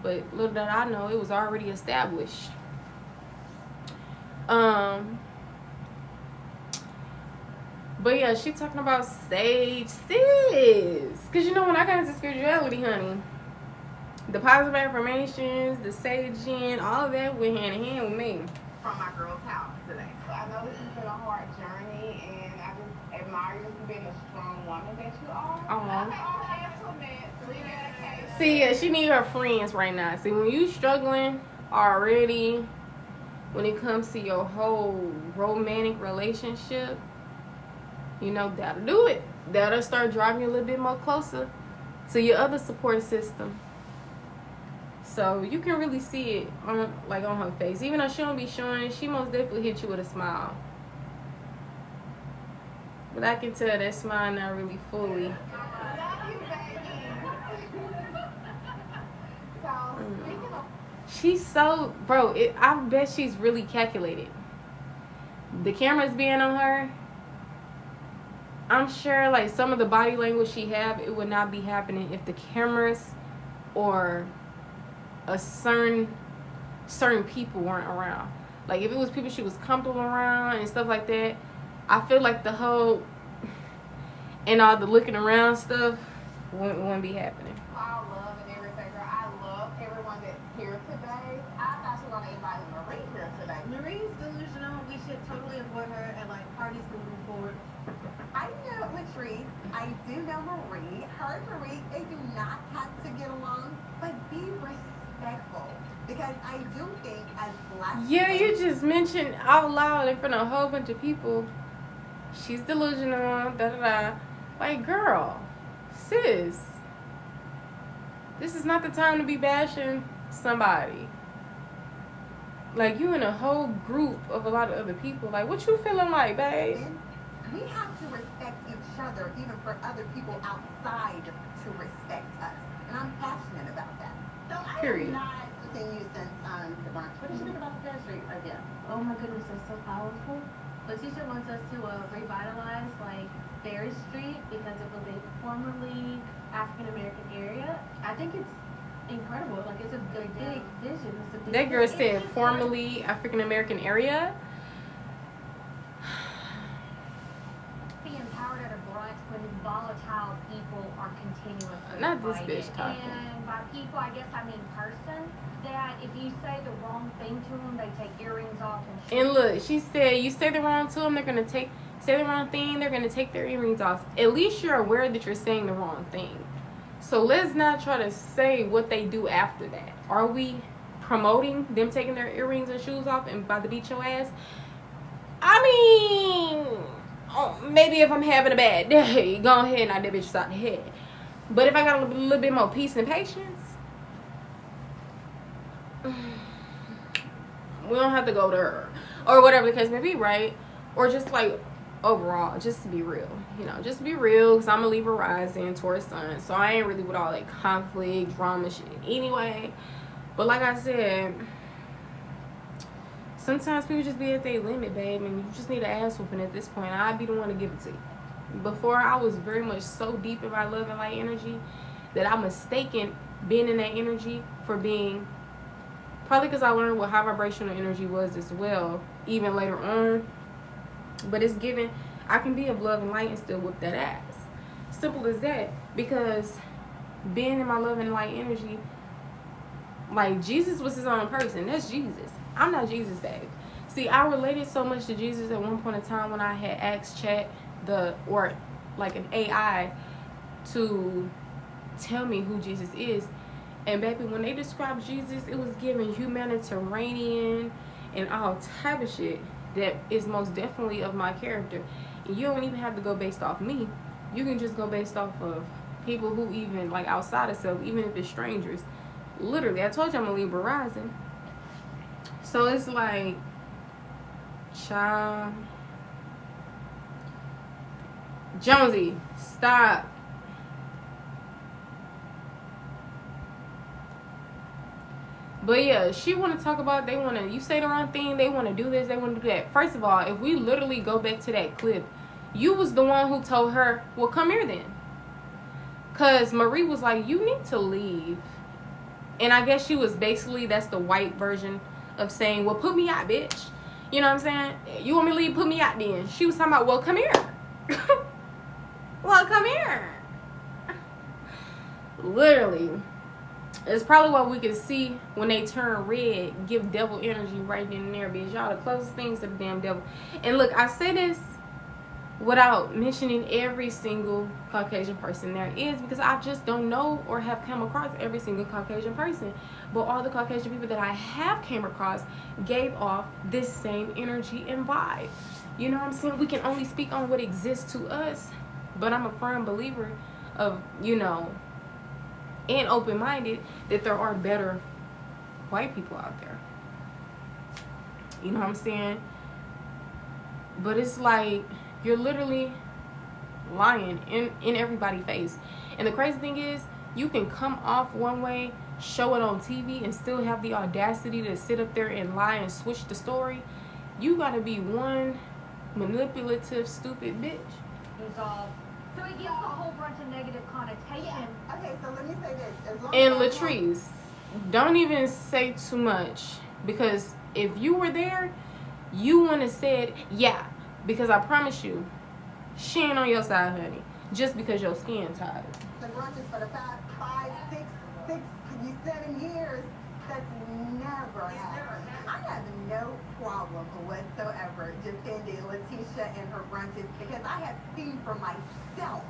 But little did I know, it was already established. But yeah, she talking about sage, sis. Because you know, when I got into spirituality, honey, the positive affirmations, the saging, all of that went hand in hand with me. From my girl's house today. I know this has been a hard journey, and I just admire you for being a strong woman that you are. See, yeah, she need her friends right now. See, when you struggling already, when it comes to your whole romantic relationship, you know, that'll do it. That'll start driving you a little bit more closer to your other support system. So you can really see it on her face. Even though she don't be showing, she most definitely hit you with a smile. But I can tell that smile not really fully. She's so, bro, I bet she's really calculated. The cameras being on her, I'm sure like some of the body language she have, it would not be happening if the cameras or a certain people weren't around. Like if it was people she was comfortable around and stuff like that, I feel like the whole and all the looking around stuff wouldn't be happening. All love and everything, girl. I love everyone that's here today. I thought she was gonna invite Marie here today. Marie's delusional. We should totally avoid her at like parties moving forward. I know Latrice. I do know Marie. Her and Marie, they do not have to get along, but be respectful. Because I do think as black yeah, you just mentioned out loud in front of a whole bunch of people, she's delusional, da-da-da. Like, girl, sis, this is not the time to be bashing somebody. Like, you in a whole group of a lot of other people. Like, what you feeling like, babe? We have to respect each other, even for other people outside to respect us. And I'm passionate about that. So I Period. have not seen you since the brunch. What did you think about the Fair Street idea? Oh my goodness, that's so powerful. Letitia wants us to revitalize like Ferry Street because it was a formerly African American area. I think it's incredible. Like it's a big vision. It's a big That girl vision. said formerly African American area. Be empowered at a brunch when volatile people are continuously Not this fighting. bitch talking. And by people, I guess I mean person. That if you say the wrong thing to them, they take earrings off and shoot. And look, she said, you say the wrong to them, they're going to say the wrong thing, they're going to take their earrings off. At least you're aware that you're saying the wrong thing. So let's not try to say what they do after that. Are we promoting them taking their earrings and shoes off and about to beat your ass? I mean, maybe if I'm having a bad day, go ahead and knock that bitch out the head. But if I got a little bit more peace and patience, we don't have to go to her. Or whatever the case may be, right? Or just like overall, just to be real. You know, just to be real, because I'm a Libra rising, Taurus sun. So I ain't really with all that conflict, drama shit anyway. But like I said, sometimes people just be at their limit, babe. And you just need an ass whooping at this point. I'd be the one to give it to you. Before, I was very much so deep in my love and light energy that I mistaken being in that energy for being, probably because I learned what high vibrational energy was as well, even later on. But it's given, I can be of love and light and still whip that ass. Simple as that. Because being in my love and light energy, like Jesus was his own person. That's Jesus. I'm not Jesus, babe. See, I related so much to Jesus at one point in time when I had asked chat or like an AI to tell me who Jesus is. And baby, when they described Jesus, it was given humanitarian and all type of shit that is most definitely of my character. And you don't even have to go based off me. You can just go based off of people who even like outside of self, even if it's strangers. Literally, I told you I'm a Libra rising. So it's like, child, Jonesy, stop. But yeah, she want to talk about, they want to, you say the wrong thing, they want to do this, they want to do that. First of all, if we literally go back to that clip, you was the one who told her, well, come here then. Because Marie was like, you need to leave. And I guess she was basically, that's the white version of saying, well, put me out, bitch. You know what I'm saying? You want me to leave, put me out then. She was talking about, well, come here. Well, come here. Literally. It's probably what we can see when they turn red, give devil energy right then and there, bitch. Y'all the closest things to the damn devil. And look, I say this without mentioning every single Caucasian person there is, because I just don't know or have come across every single Caucasian person. But all the Caucasian people that I have came across gave off this same energy and vibe. You know what I'm saying? We can only speak on what exists to us. But I'm a firm believer of, you know, and open-minded that there are better white people out there. You know what I'm saying? But it's like, you're literally lying in everybody's face. And the crazy thing is, you can come off one way, show it on TV, and still have the audacity to sit up there and lie and switch the story. You gotta be one manipulative, stupid bitch. Resolve. So it gives a whole bunch of negative connotation. Yeah. Okay, so let me say this. As long And as Latrice, don't even say too much, because if you were there, you wouldn't have said, yeah, because I promise you, she ain't on your side, honey, just because your skin tired. the brunches for the past 5, 6, 7 years, that's never happened. I have no problem whatsoever defending Letitia and her brunches, because I have seen for myself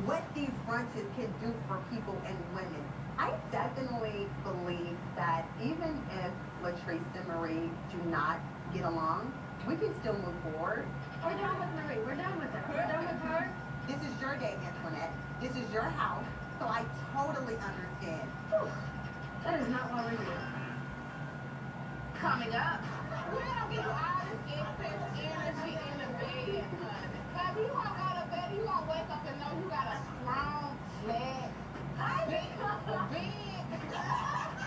what these brunches can do for people and women. I definitely believe that even if Latrice and Marie do not get along, we can still move forward. We're done with Marie. We're done with her. We're done with her. This is your day, Antoinette. This is your house, so I totally understand. Whew. That is not what we're doing. Coming up, we're gonna give you all this excess energy in the bed, honey. Baby, you won't go to bed, you won't wake up and know you got a strong, flat, bed.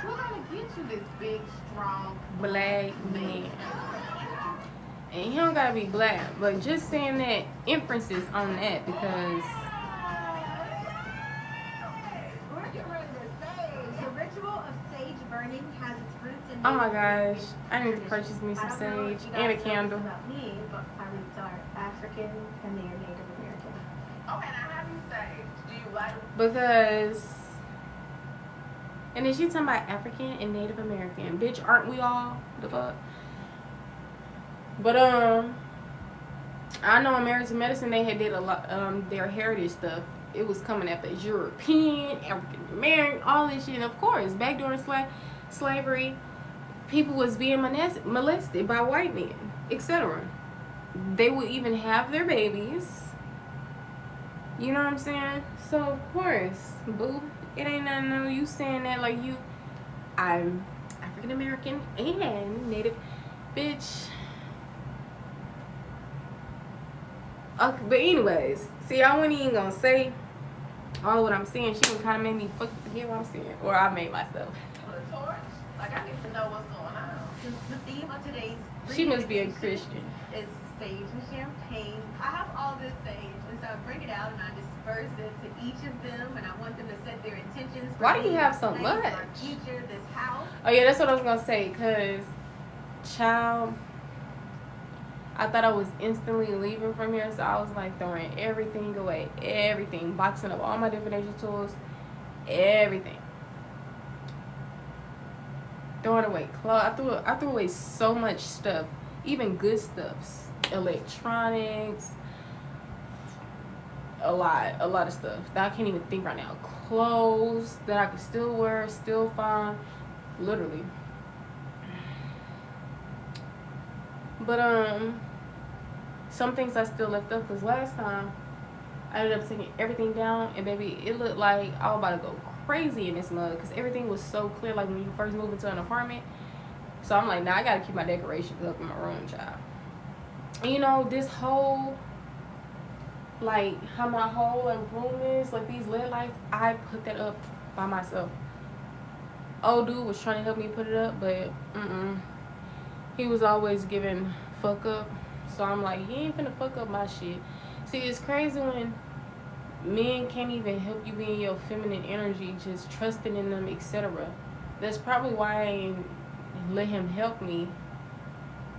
We're gonna get you this big, strong Black man. And he don't gotta be black, but just saying that emphasis on that, because We're getting ready to sage. The ritual of sage burning has its roots in. oh my gosh, I need to purchase me some sage and a candle. About me, but my roots are African and they are Native American. Okay, now how do you sage? Do you light them? Because, and then she's talking about African and Native American. Bitch, aren't we all? The fuck? But I know in Married to Medicine they had did a lot their heritage stuff. It was coming up as European, African American, all this shit. And of course, back during slavery, people was being molested by white men, etc. They would even have their babies You know what I'm saying? So of course, boo, it ain't nothing new. You saying that like I'm African American and Native, bitch. Okay, but anyways, see, I wasn't even gonna say all what I'm saying. She can kind of made me fucking forget what I'm saying, or I made myself. The torch? Like, I need to know what's going on. The theme of today's She must be a Christian. is sage and champagne. I have all this sage, and so I bring it out and I disperse it to each of them, and I want them to set their intentions. For Why do you me, have so thanks much? for our future, this house. Oh yeah, that's what I was gonna say. Cause, child, I thought I was instantly leaving from here, so I was like throwing everything away, everything, boxing up all my divination tools, everything, throwing away clothes. I threw away so much stuff, even good stuff, electronics, a lot of stuff that I can't even think right now. Clothes that I could still wear, still fine, literally. But some things I still left up, because last time I ended up taking everything down, and baby, it looked like I was about to go crazy in this mug, because everything was so clear, like when you first move into an apartment. So I'm like, nah, I gotta keep my decorations up in my room, child. And you know, this whole, like, how my whole like room is, like these LED lights, I put that up by myself. Old dude was trying to help me put it up, but he was always giving fuck up. So I'm like, he ain't finna fuck up my shit. See, it's crazy when men can't even help you be in your feminine energy, just trusting in them, etc. That's probably why I ain't let him help me.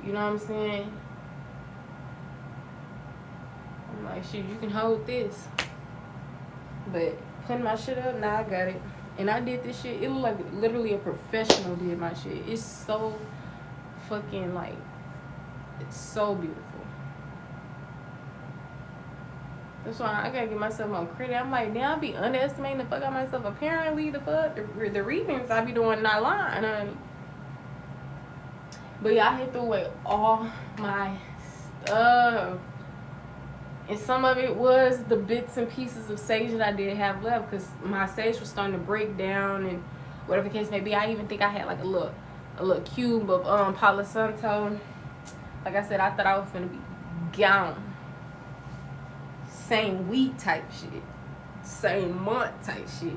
You know what I'm saying? I'm like, shit, you can hold this. But putting my shit up, nah, I got it. And I did this shit. It looked like literally a professional did my shit. It's so fucking, like, it's so beautiful. That's why I gotta give myself more credit. I'm like, damn, I be underestimating the fuck out myself. Apparently, the fuck, the readings I be doing not lying, honey. But yeah, I had to throw away all my stuff. And some of it was the bits and pieces of sage that I did have left, because my sage was starting to break down and whatever the case may be. I even think I had like a little cube of Palo Santo. Like I said, I thought I was gonna be gone. Same week type shit. Same month type shit.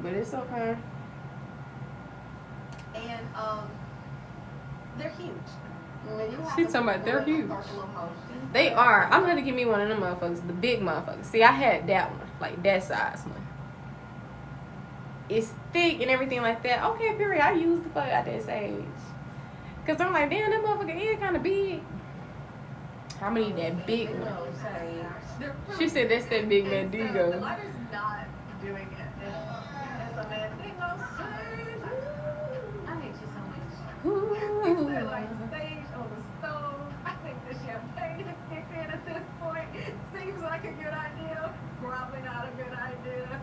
But it's okay. And they're huge. She's talking about they're huge. They are. I'm gonna give me one of them motherfuckers, the big motherfuckers. See, I had that one, like that size one. It's thick and everything like that. Okay, period. I used the fuck out that sage. Cause I'm like, damn, that motherfucker is kind of big. How many that big one? She said that's that big Mandigo. The lighter's not doing it. It's a Mandigo sage. I hate you so much. You said like sage on the stove. I think the champagne has kicked in at this point. Seems like a good idea. Probably not a good idea.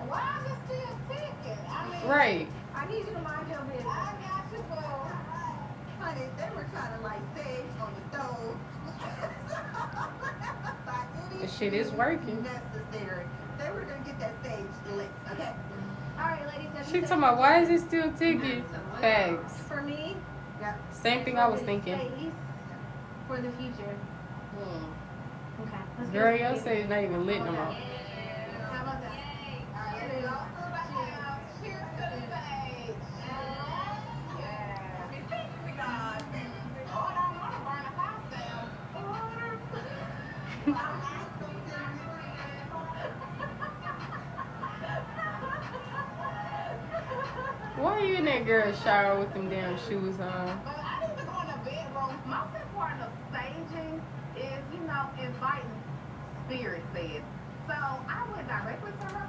Why is it still ticking? I mean, Right. I need you to mind your business. I got you, boo. Honey, they were trying to light sage on the stove. The shit is working. Necessary. They were gonna get that sage lit. Okay. All right, ladies. She talking about why is it still ticking? Facts. For me, Same thing I was thinking. for the future. Okay. Let's go. Girl, your sage not even lit no more. How about that? Cheers to the sage. Yeah. We got. Oh, I don't want to burn the house down. Why are you in that girl's shower with them damn shoes on? But I need to go in the bedroom. Most important of saging is, you know, inviting spirit said. So I went directly to her.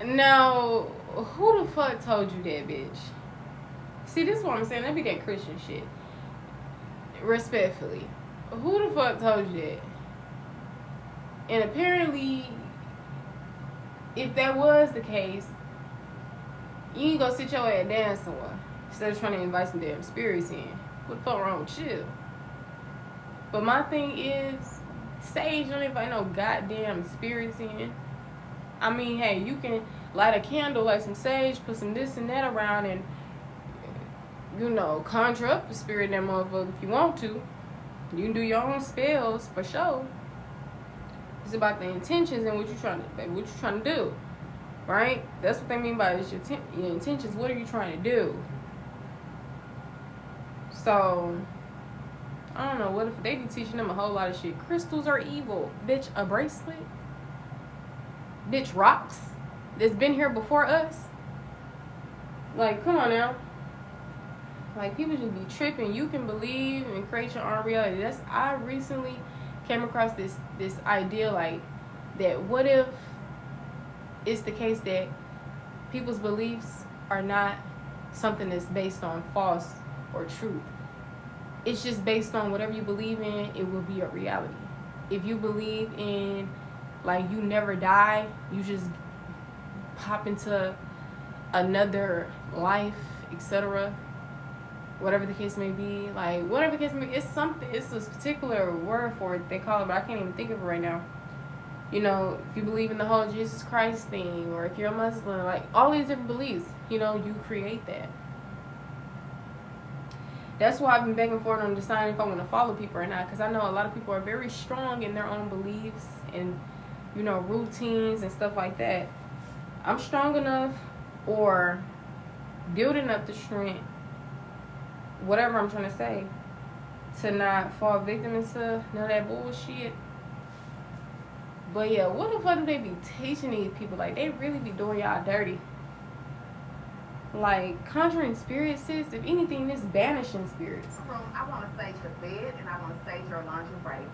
Now, who the fuck told you that, bitch? See, this is what I'm saying. That be that Christian shit. Respectfully. Who the fuck told you that? And apparently, if that was the case, you ain't gonna sit your ass down somewhere instead of trying to invite some damn spirits in. What the fuck wrong with you? But my thing is, sage don't invite no goddamn spirits in. I mean, hey, you can light a candle, light some sage, put some this and that around, and, you know, conjure up the spirit in that motherfucker if you want to. You can do your own spells for sure. It's about the intentions and what you trying to do, right? That's what they mean by it's your intentions. What are you trying to do? So I don't know. What if they be teaching them a whole lot of shit? Crystals are evil, bitch. A bracelet, bitch. Rocks that's been here before us. Like, come on now. Like, people just be tripping. You can believe and create your own reality. I recently came across this idea, like, that what if it's the case that people's beliefs are not something that's based on false or truth. It's just based on whatever you believe in, it will be your reality. If you believe in, like, you never die, you just pop into another life, etc., whatever the case may be, like, whatever the case may be, it's a particular word for it, they call it, but I can't even think of it right now. You know, if you believe in the whole Jesus Christ thing, or if you're a Muslim, like, all these different beliefs, you know, you create that. That's why I've been begging for it on deciding if I want to follow people or not, because I know a lot of people are very strong in their own beliefs and, you know, routines and stuff like that. I'm strong enough, or building up the strength, whatever I'm trying to say, to not fall victim into none of that bullshit. But yeah, what the fuck do they be teaching these people? Like, they really be doing y'all dirty. Like, conjuring spirits, sis, if anything, this banishing spirits. I want to sage the bed, and I want to sage your lingerie.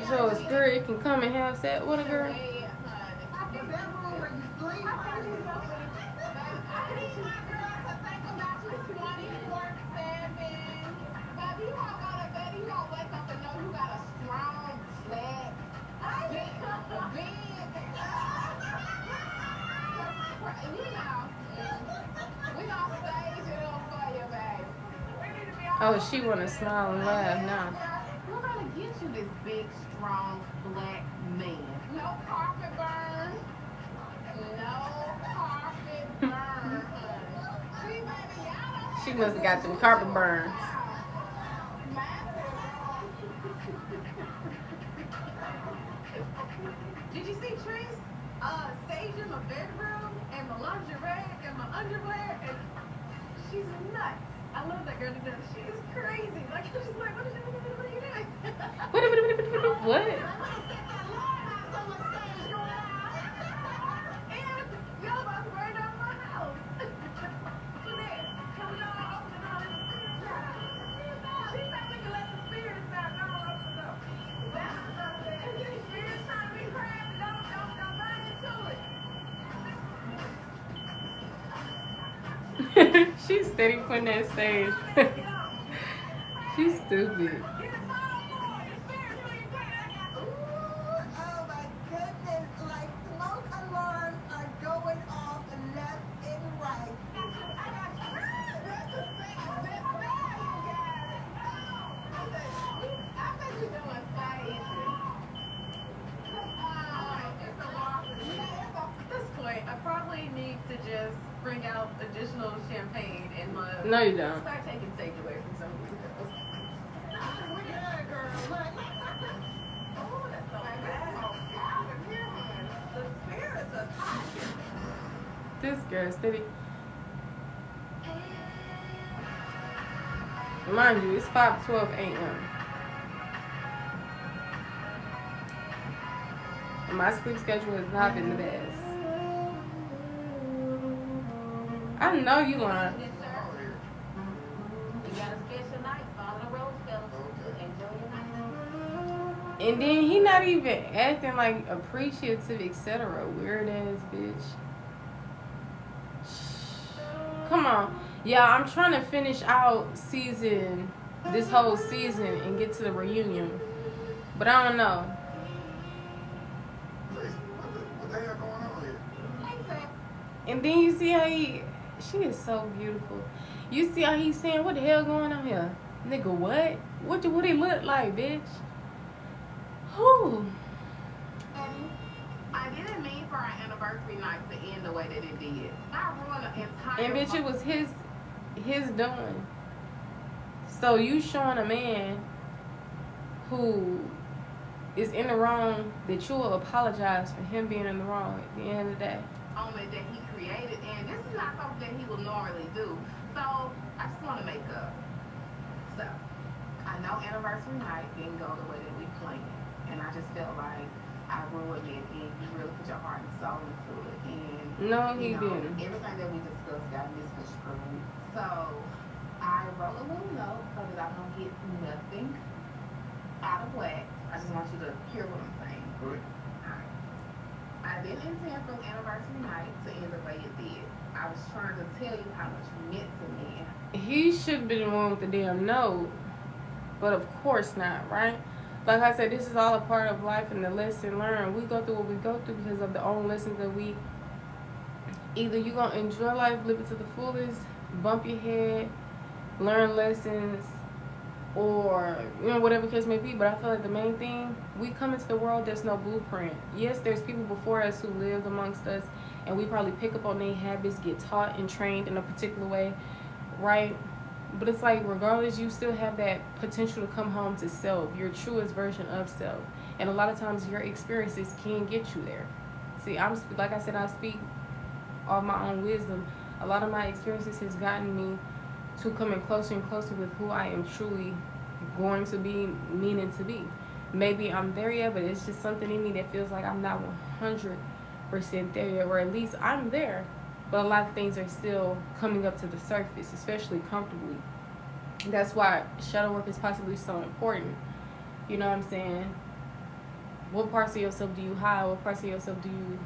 So a spirit can come and have sex with a girl? Oh, she wanna smile and laugh now. We're gonna get you this big, strong, black man. No carpet burn. No carpet burn. See, baby, y'all. She must have got them carpet burns. Did you see Trace? Sage in my bedroom and my lingerie and my underwear, and she's nuts. I love that girl to death. She is crazy. Like, I'm just like, what are you doing? What? And y'all about to burn down my house. Come on, open all the spirits out. She said we can let the spirits out. Don't open them. That's the spirits trying to be crafty. Don't buy into it. She's steady putting that sage. She's stupid. Bring out additional champagne and no, you don't. Start taking sage away from some of these girls. Yeah, girl. Oh, that's so bad. The spirits are hot. This girl steady. Mind you, it's 5:12 a.m. And my sleep schedule has not been the best. I know you lying. You got a special night, follow the rose petals. Enjoy your night. And then he not even acting like appreciative, etc. Weird ass bitch. Come on. Yeah, I'm trying to finish out this whole season and get to the reunion. But I don't know. What the hell going on here? And then you see how she is so beautiful. You see how he's saying, what the hell going on here? Nigga, what? What he look like, bitch? Whew. I didn't mean for our anniversary night to end the way that it did. I ruined the entire... And bitch, it was his doing. So you showing a man who is in the wrong that you will apologize for him being in the wrong at the end of the day. Only that he created, and this is not something that he would normally do. So I just want to make up. So I know anniversary night didn't go the way that we planned, and I just felt like I ruined it, and you really put your heart and soul into it. And No, he didn't. Everything that we discussed got misconstrued. So I wrote a little note so that I don't get nothing out of whack. I just want you to hear what I'm saying. Good. I didn't intend for anniversary night to end the way it did. I was trying to tell you how much you meant to me. He should have been the one with the damn note. But of course not, right? Like I said, this is all a part of life and the lesson learned. We go through what we go through because of the own lessons that we... Either you're going to enjoy life, live it to the fullest, bump your head, learn lessons, or, whatever case may be. But I feel like the main thing, we come into the world, there's no blueprint. Yes, there's people before us who lived amongst us, and we probably pick up on their habits, get taught and trained in a particular way, right? But it's like, regardless, you still have that potential to come home to self, your truest version of self. And a lot of times, your experiences can get you there. See, like I said, I speak of my own wisdom. A lot of my experiences has gotten me to coming closer and closer with who I am truly going to be, meaning to be. Maybe I'm there yet, but it's just something in me that feels like I'm not 100% there yet, or at least I'm there. But a lot of things are still coming up to the surface, especially comfortably. That's why shadow work is possibly so important. You know what I'm saying? What parts of yourself do you hide? What parts of yourself do you,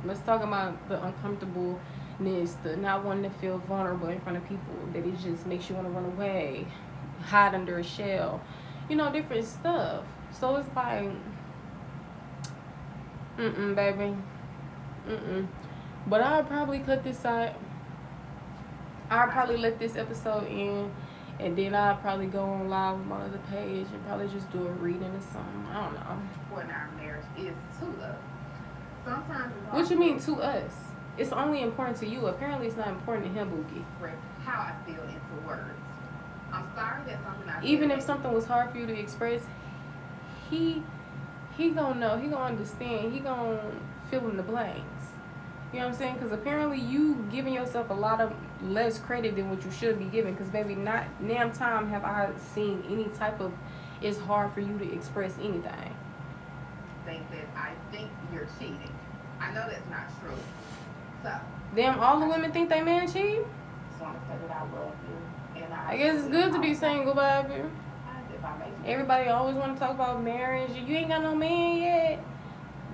let's talk about the uncomfortable, the not wanting to feel vulnerable in front of people, that it just makes you want to run away, hide under a shell, different stuff. So it's like, baby, but I'll probably cut this out. I'll probably let this episode end, and then I'll probably go on live on my other page and probably just do a reading or something. I don't know. When our marriage is to us. Sometimes it's What you mean to us? It's only important to you. Apparently, it's not important to him, Bookie. How I feel into words. I'm sorry that's something I Even if something was hard for you to express, he gonna know. He gonna understand. He gonna fill in the blanks. You know what I'm saying? Because apparently you giving yourself a lot of less credit than what you should be giving. Because baby, not damn time have I seen any type of it's hard for you to express anything. I think you're cheating. I know that's not true. So damn, all the women think they man cheat? Just want to say that I love you. And I guess it's good to be saying goodbye, baby. Everybody always want to talk about marriage. You ain't got no man yet.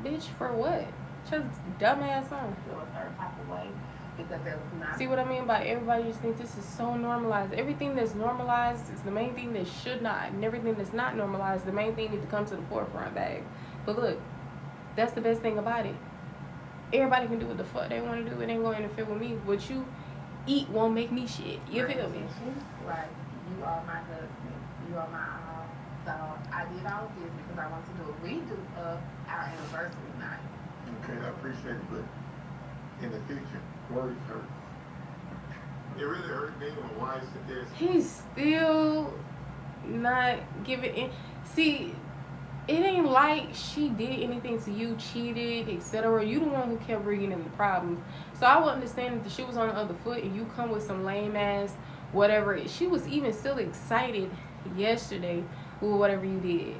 Bitch, for what? Just dumbass on. Feel a certain type of way because it was not. See what I mean by everybody just thinks this is so normalized. Everything that's normalized is the main thing that should not. And everything that's not normalized, the main thing needs to come to the forefront, babe. But look, that's the best thing about it. Everybody can do what the fuck they want to do. It ain't going to interfere with me. What you eat won't make me shit. You feel me? Right. You are my husband. You are my all. So I did all of this because I want to do a redo of our anniversary night. Okay, I appreciate it, but in the future, words hurt. It really hurt me when my wife said this. He's still not giving in. See, it ain't like she did anything to you, cheated, etc. You the one who kept bringing in the problems. So I would understand if the shoe was on the other foot and you come with some lame ass whatever. She was even still excited yesterday with whatever you did.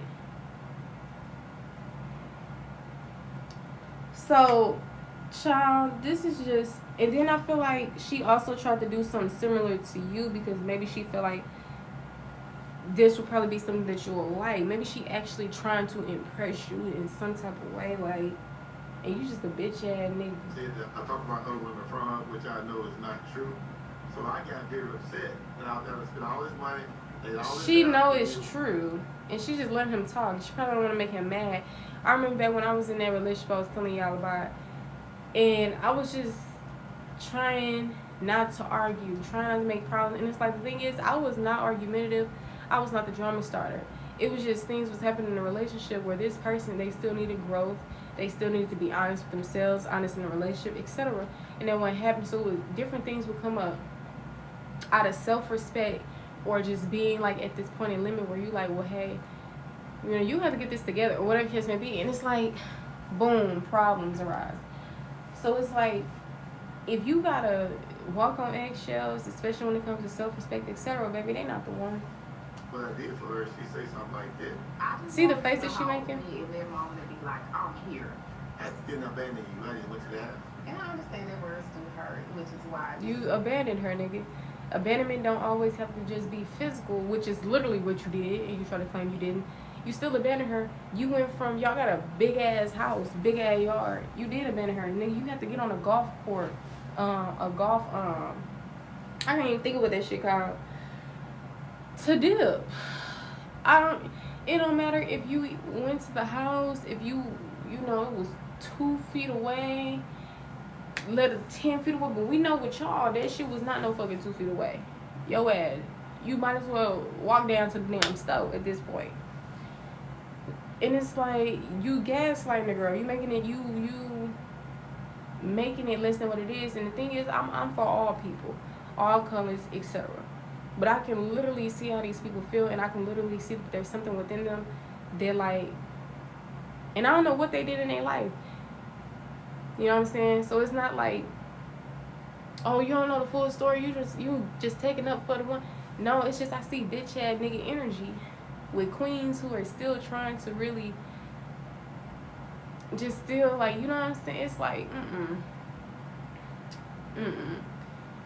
So, child, this is just... And then I feel like she also tried to do something similar to you because maybe she felt like this would probably be something that you will like. Maybe she actually trying to impress you in some type of way, like, and you just a bitch ass nigga. See, I talk about other women from her, which I know is not true. So I got very upset that I was going to spend all this money. She know it's true, and she just letting him talk. She probably don't want to make him mad. I remember back when I was in that relationship I was telling y'all about, and I was just trying not to argue, trying not to make problems. And it's like, the thing is, I was not argumentative. I was not the drama starter. It was just things was happening in a relationship where this person, they still needed growth. They still needed to be honest with themselves, honest in the relationship, etc. And then what happened, so different things would come up out of self-respect, or just being like at this point in limit where you like, well, hey, you know, you have to get this together, or whatever the case may be. And it's like, boom, problems arise. So it's like, if you gotta walk on eggshells, especially when it comes to self-respect, etc., baby, they not the one. But I did for her. She say something like that. I just See the want face to that she hold making? me in that moment and be like, I'm here. That's getting abandoned you. I didn't look at that. And I understand that words do hurt, which is why I just, You abandoned her, nigga. Abandonment don't always have to just be physical, which is literally what you did, and you try to claim you didn't. You still abandoned her. You went from, y'all got a big ass house, big ass yard. You did abandon her. Nigga, you have to get on a golf court, I can't even think of what that shit called. To dip. It don't matter if you went to the house, if you know, it was 2 feet away, let it 10 feet away, but we know with y'all, that shit was not no fucking 2 feet away. Yo ass, you might as well walk down to the damn stove at this point. And it's like, you gaslighting the girl, you making it, you making it less than what it is. And the thing is, I'm for all people, all colors, etc. But I can literally see how these people feel, and I can literally see that there's something within them. They're like, and I don't know what they did in their life. You know what I'm saying? So it's not like, oh, you don't know the full story. You just taking up for the one. No, it's just I see bitch ass nigga energy with queens who are still trying to really just still like, you know what I'm saying? It's like,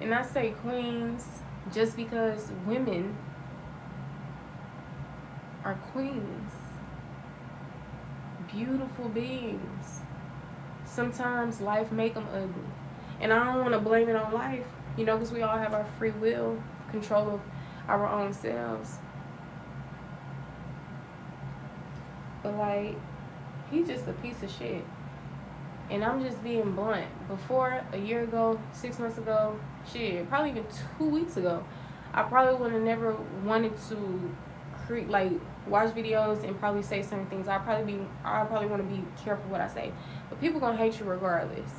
And I say queens just because women are queens, beautiful beings. Sometimes life make them ugly, and I don't want to blame it on life, you know, because we all have our free will, control of our own selves. But like, he's just a piece of shit. And I'm just being blunt. Before, a year ago, 6 months ago, shit, probably even 2 weeks ago, I probably would have never wanted to create, like, watch videos and probably say certain things. I probably want to be careful what I say. But people gonna hate you regardless.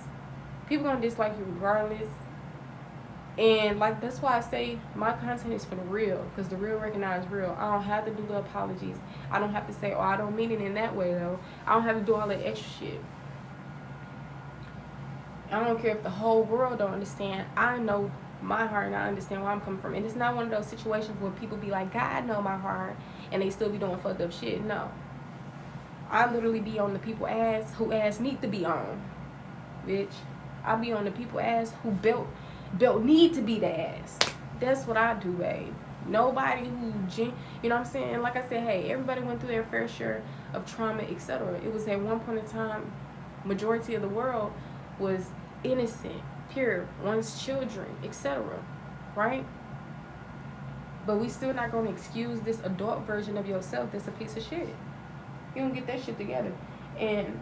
People gonna dislike you regardless. And like, that's why I say my content is for the real, because the real recognize real. I don't have to do the apologies. I don't have to say, oh, I don't mean it in that way though. I don't have to do all that extra shit. I don't care if the whole world don't understand. I know my heart and I understand where I'm coming from. And it's not one of those situations where people be like, God know my heart, and they still be doing fucked up shit. No. I literally be on the people ass who ass need to be on. Bitch. I be on the people ass who built need to be the ass. That's what I do, babe. Nobody who, you know what I'm saying? And like I said, hey, everybody went through their fair share of trauma, etc. It was at one point in time, majority of the world was innocent, pure, one's children, etc. Right? But we still not going to excuse this adult version of yourself that's a piece of shit. You don't get that shit together. And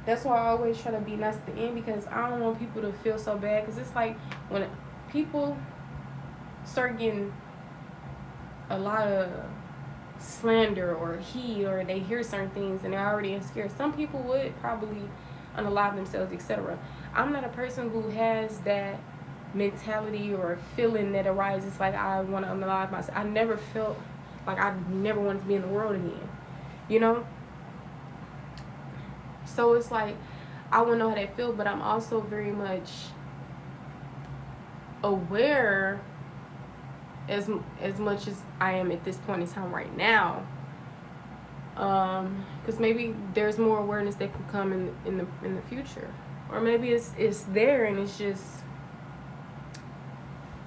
that's why I always try to be nice at the end, because I don't want people to feel so bad. Because it's like when people start getting a lot of slander or heat, or they hear certain things and they're already insecure, some people would probably unalive themselves, etc. I'm not a person who has that mentality or feeling that arises like I want to unalive myself. I never felt like I never wanted to be in the world again, you know? So it's like, I wouldn't know how they feel, but I'm also very much aware, as much as I am at this point in time right now, because maybe there's more awareness that can come in the future, or maybe it's there and it's just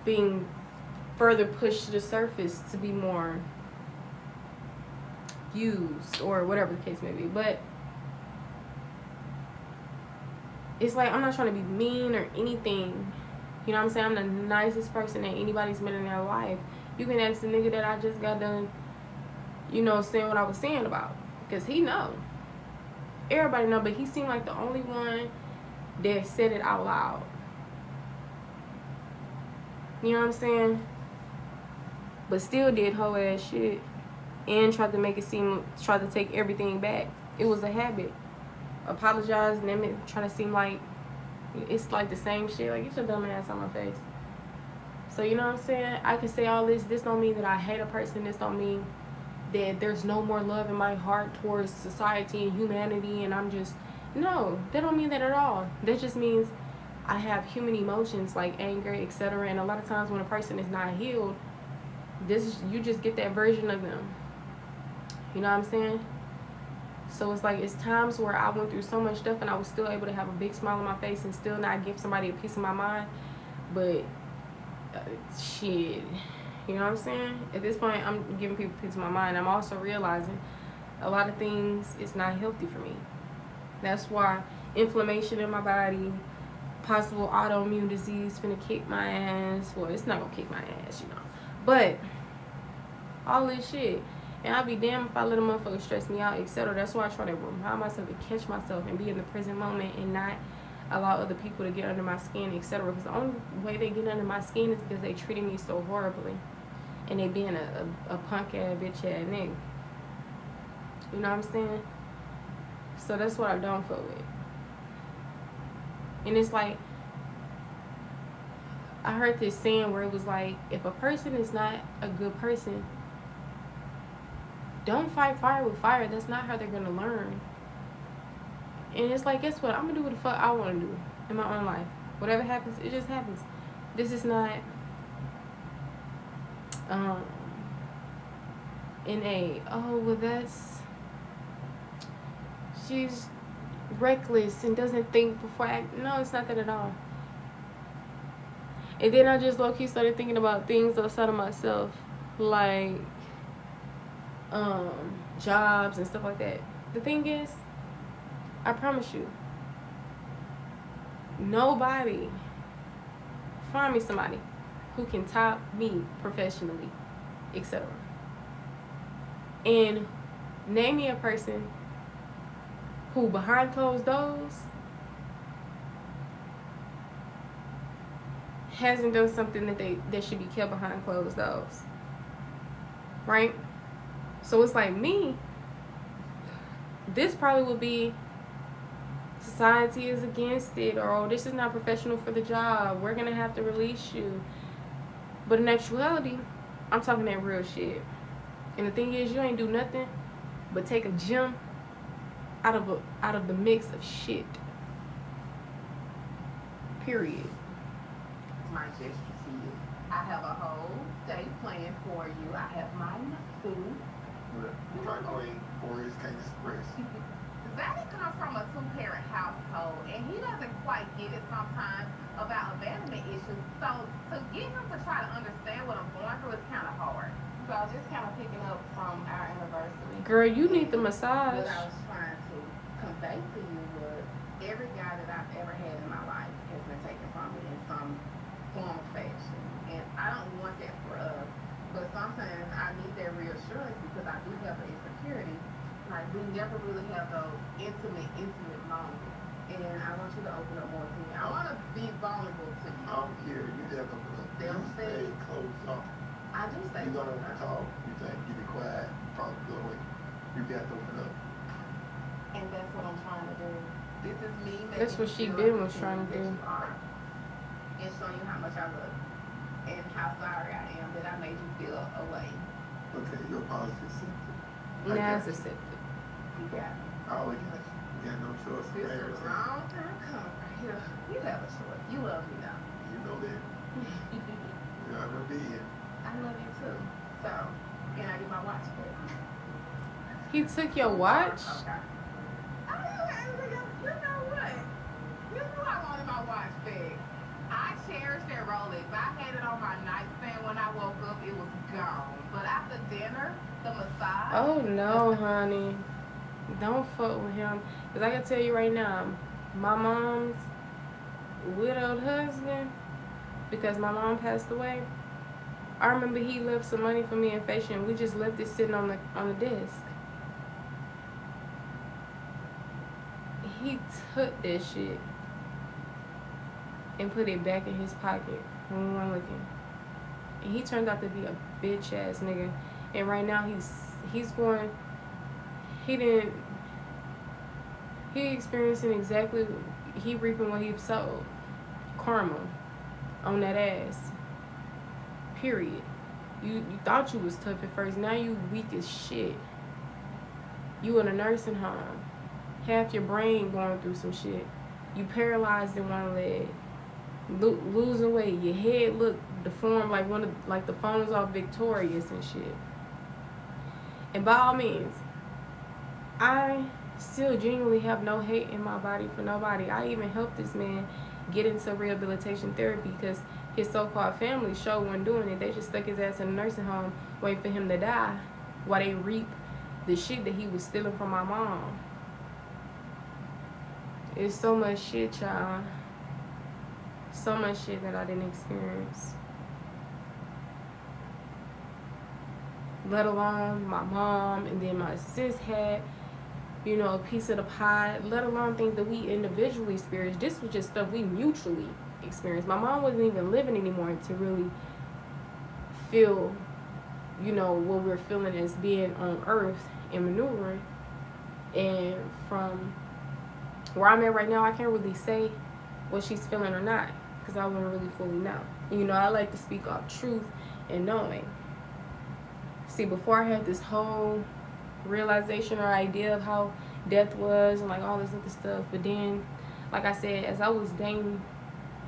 being further pushed to the surface to be more used, or whatever the case may be. But it's like, I'm not trying to be mean or anything. You know what I'm saying? I'm the nicest person that anybody's met in their life. You can ask the nigga that I just got done, you know, saying what I was saying about. Because he know. Everybody know, but he seemed like the only one that said it out loud. You know what I'm saying? But still did hoe ass shit. And tried to take everything back. It was a habit. Apologizing and then trying to seem like it's like the same shit. Like, get your dumb ass on my face. So, you know what I'm saying? I can say all this. This don't mean that I hate a person. This don't mean that there's no more love in my heart towards society and humanity. And I'm just... No, that don't mean that at all. That just means I have human emotions like anger, etc. And a lot of times when a person is not healed, you just get that version of them. You know what I'm saying? So it's like, it's times where I went through so much stuff and I was still able to have a big smile on my face and still not give somebody a piece of my mind. But shit, you know what I'm saying? At this point, I'm giving people a piece of my mind. I'm also realizing a lot of things is not healthy for me. That's why inflammation in my body, possible autoimmune disease finna kick my ass. Well, it's not gonna kick my ass, you know. But all this shit. And I'll be damned if I let a motherfucker stress me out, etc. That's why I try to remind myself to catch myself and be in the present moment and not allow other people to get under my skin, etc. Because the only way they get under my skin is because they treated me so horribly. And they being a punk ass, bitch ass nigga. You know what I'm saying? So that's what I don't fuck with. And it's like, I heard this saying where it was like, if a person is not a good person, don't fight fire with fire. That's not how they're gonna learn. And it's like, guess what? I'm gonna do what the fuck I wanna do in my own life. Whatever happens, it just happens. This is not she's reckless and doesn't think before act. No, it's not that at all. And then I just low-key started thinking about things outside of myself, like jobs and stuff like that. The thing is, I promise you, nobody, find me somebody who can top me professionally, etc. And name me a person who behind closed doors hasn't done something that should be kept behind closed doors. Right? So it's like me, this probably would be society is against it, or oh, this is not professional for the job, we're gonna have to release you. But in actuality, I'm talking that real shit. And the thing is, you ain't do nothing but take a gem out of the mix of shit. Period. My gesture to you. I have a whole day planned for you. I have my food. My queen, warriors can't express. Zaddy comes from a two-parent household, and he doesn't quite get it sometimes about abandonment issues. So to get him to try to understand what I'm going through is kind of hard. So just kind of picking up from our anniversary. Girl, you need the massage. What I was trying to convey to you was every guy that I've ever had in my life has been taken from me in some form of fashion. And I don't want that for us. But sometimes I need that reassurance because I do have an insecurity. Like, we never really have those intimate moments. And I want you to open up more to me. I want to be vulnerable to you. I'm here. You have to open up. Don't stay closed off. I do stay You don't closed want to off. talk. You think you be quiet. Probably go away. You got to open up. And that's what I'm trying to do. This is me. That's what she was trying to do. And showing you how much I love you. And how sorry I am that I made you feel away. Okay, your apology accepted. Now it's accepted. You got it. I always got you. You got no choice. This is a long time coming right here. You have a choice. You love me now. You know that. You're not gonna be here. I love you too. So, can I get my watch back? He took your watch? Okay. You know what? You knew I wanted my watch back. I cherished that Rolex. I had it on my nightstand when I woke up. It was gone. But after dinner, the massage. Oh no, honey. Don't fuck with him. Because I can tell you right now, my mom's widowed husband, because my mom passed away, I remember he left some money for me in fashion. We just left it sitting on the desk. He took that shit and put it back in his pocket when we weren't looking. And he turned out to be a bitch ass nigga. And right now he's going, he experiencing exactly, he reaping what he sowed. Karma on that ass. Period. You thought you was tough at first. Now you weak as shit. You in a nursing home. Half your brain going through some shit. You paralyzed in one leg. Losing weight. Your head look deformed like the phones off Victorious and shit. And by all means, I still genuinely have no hate in my body for nobody. I even helped this man get into rehabilitation therapy because his so-called family show wasn't doing it. They just stuck his ass in a nursing home waiting for him to die while they reap the shit that he was stealing from my mom. It's so much shit, y'all. So much shit that I didn't experience. Let alone my mom and then my sis had, you know, a piece of the pie. Let alone things that we individually experienced. This was just stuff we mutually experienced. My mom wasn't even living anymore to really feel, you know, what we're feeling as being on earth and maneuvering. And from where I'm at right now, I can't really say what she's feeling or not because I wouldn't really fully know. You know, I like to speak off truth and knowing. See, before I had this whole realization or idea of how death was and like all this other stuff, but then, like I said, as I was dating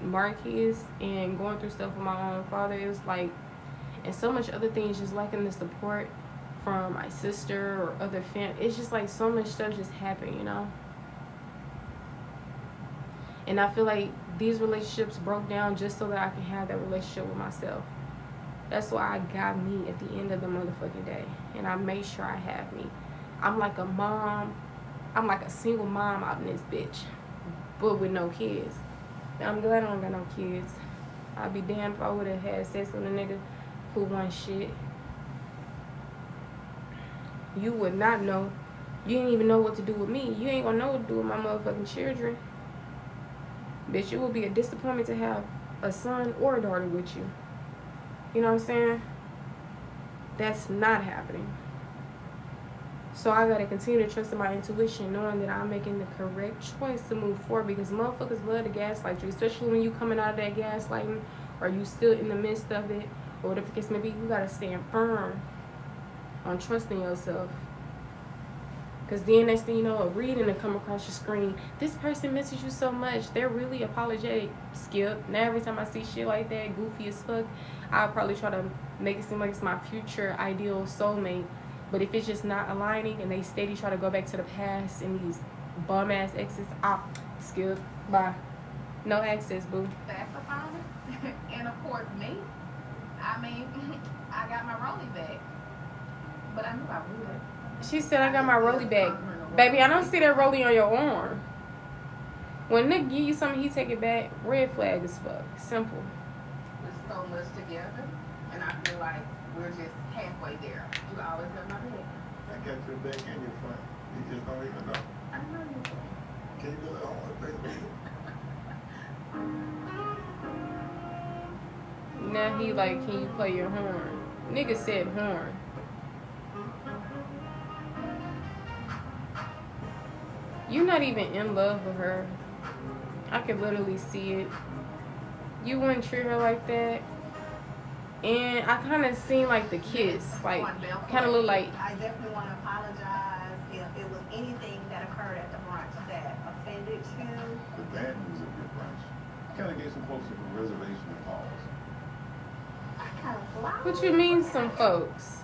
Marcus and going through stuff with my own father, it was like, and so much other things, just lacking the support from my sister or other family. It's just like so much stuff just happened, you know. And I feel like these relationships broke down just so that I can have that relationship with myself. That's why I got me at the end of the motherfucking day. And I made sure I have me. I'm like a mom. I'm like a single mom out in this bitch. But with no kids. And I'm glad I don't got no kids. I'd be damned if I would have had sex with a nigga who won shit. You would not know. You didn't even know what to do with me. You ain't gonna know what to do with my motherfucking children. Bitch, it would be a disappointment to have a son or a daughter with you. You know what I'm saying? That's not happening. So I gotta continue to trust in my intuition, knowing that I'm making the correct choice to move forward, because motherfuckers love to gaslight you, especially when you coming out of that gaslighting or you still in the midst of it or whatever the case may be. You gotta stand firm on trusting yourself. Because then next thing you know, a reading to come across your screen. This person misses you so much. They're really apologetic. Skip. Now every time I see shit like that, goofy as fuck, I'll probably try to make it seem like it's my future ideal soulmate. But if it's just not aligning and they steady try to go back to the past and these bum ass exes, I'll skip. Bye. No access, boo. That's a problem. And of course me. I mean, I got my rollie back. But I knew I would. She said I got my rollie back. Baby, I don't see that rollie on your arm. When nigga give you something, he take it back. Red flag as fuck. Simple. We're so much together, and I feel like we're just halfway there. You always got my back. I got your back and your front. You just don't even know. I know you do. Can you do it on Now he like, can you play your horn? Nigga said horn. You're not even in love with her. I could literally see it. You wouldn't treat her like that. And I kind of seen like the kiss. Like, kind of look like... I definitely want to apologize if it was anything that occurred at the brunch that offended you. The bad news of your brunch kind of gave some folks a reservation and pause. I kind of flowed. What you mean some folks?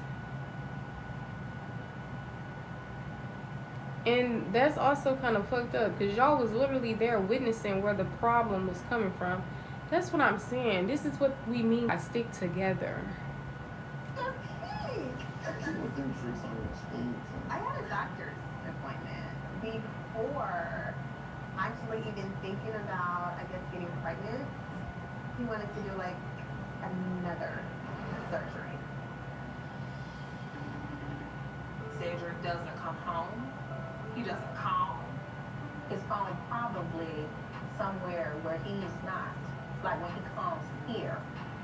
And that's also kind of fucked up because y'all was literally there witnessing where the problem was coming from. That's what I'm saying. This is what we mean by stick together. Okay. I had a doctor's appointment before actually even thinking about, I guess, getting pregnant. He wanted to do like another surgery. Cedric doesn't come home. He doesn't call. His phone probably somewhere where he's not. Like when he comes here,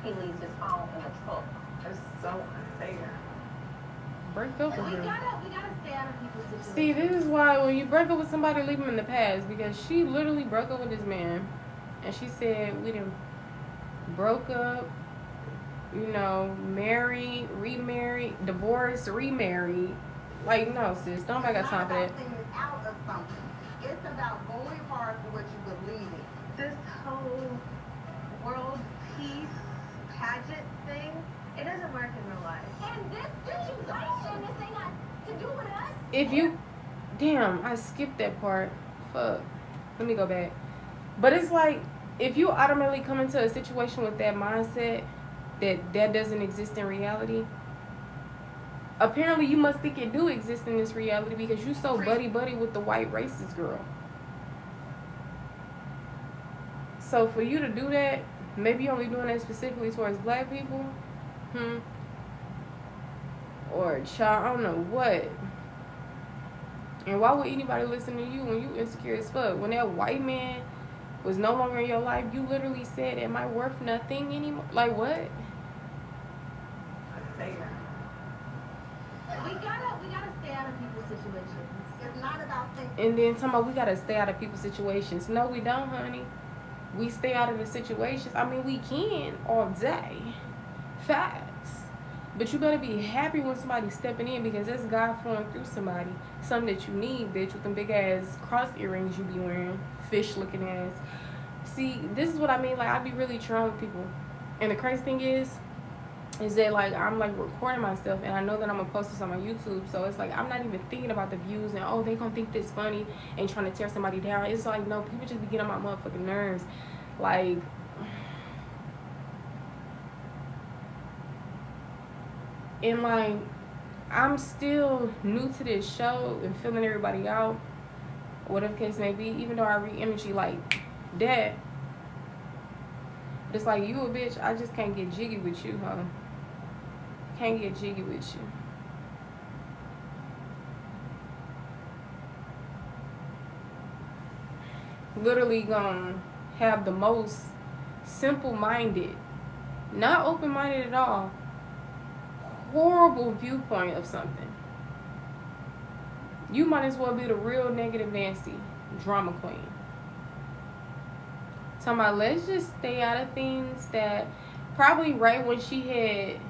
he leaves his phone in the truck. That's so unfair. Break up with We her. gotta stay out of people's situations. See, this is why when you break up with somebody, leave them in the past, because she literally broke up with this man, and she said we done broke up, you know, married, remarried, divorced, remarried. Like, no, sis, nobody got time for that. It's not about staying out of something. It's about going hard for what you believe in. This whole world peace pageant thing, it doesn't work in real life. And this situation, this ain't got to do with us. If you, damn, I skipped that part. Fuck. Let me go back. But it's like, if you automatically come into a situation with that mindset that doesn't exist in reality, apparently you must think it do exist in this reality because you so buddy-buddy with the white racist girl. So for you to do that, maybe you're only doing that specifically towards black people? Or child, I don't know what. And why would anybody listen to you when you insecure as fuck? When that white man was no longer in your life, you literally said, am I worth nothing anymore? Like, what? Unfair. We gotta stay out of people's situations. It's not about thinking. And then talking about we gotta stay out of people's situations. No, we don't, honey. We stay out of the situations. I mean, we can all day. Facts. But you better be happy when somebody's stepping in because that's God flowing through somebody. Something that you need, bitch, with them big ass cross earrings you be wearing. Fish looking ass. See, this is what I mean. Like, I be really trying with people. And the crazy thing is that, like, I'm, like, recording myself. And I know that I'm going to post this on my YouTube. So it's like, I'm not even thinking about the views. And, oh, they going to think this funny. And trying to tear somebody down. It's like, no, people just be getting on my motherfucking nerves. Like, and, like, I'm still new to this show and filling everybody out, whatever the case may be, even though I read energy like that. But it's like, you a bitch, I just can't get jiggy with you, huh? Can't get jiggy with you. Literally gonna have the most simple-minded, not open-minded at all, horrible viewpoint of something. You might as well be the real negative Nancy, drama queen. Talking about, let's just stay out of things that probably right when she had,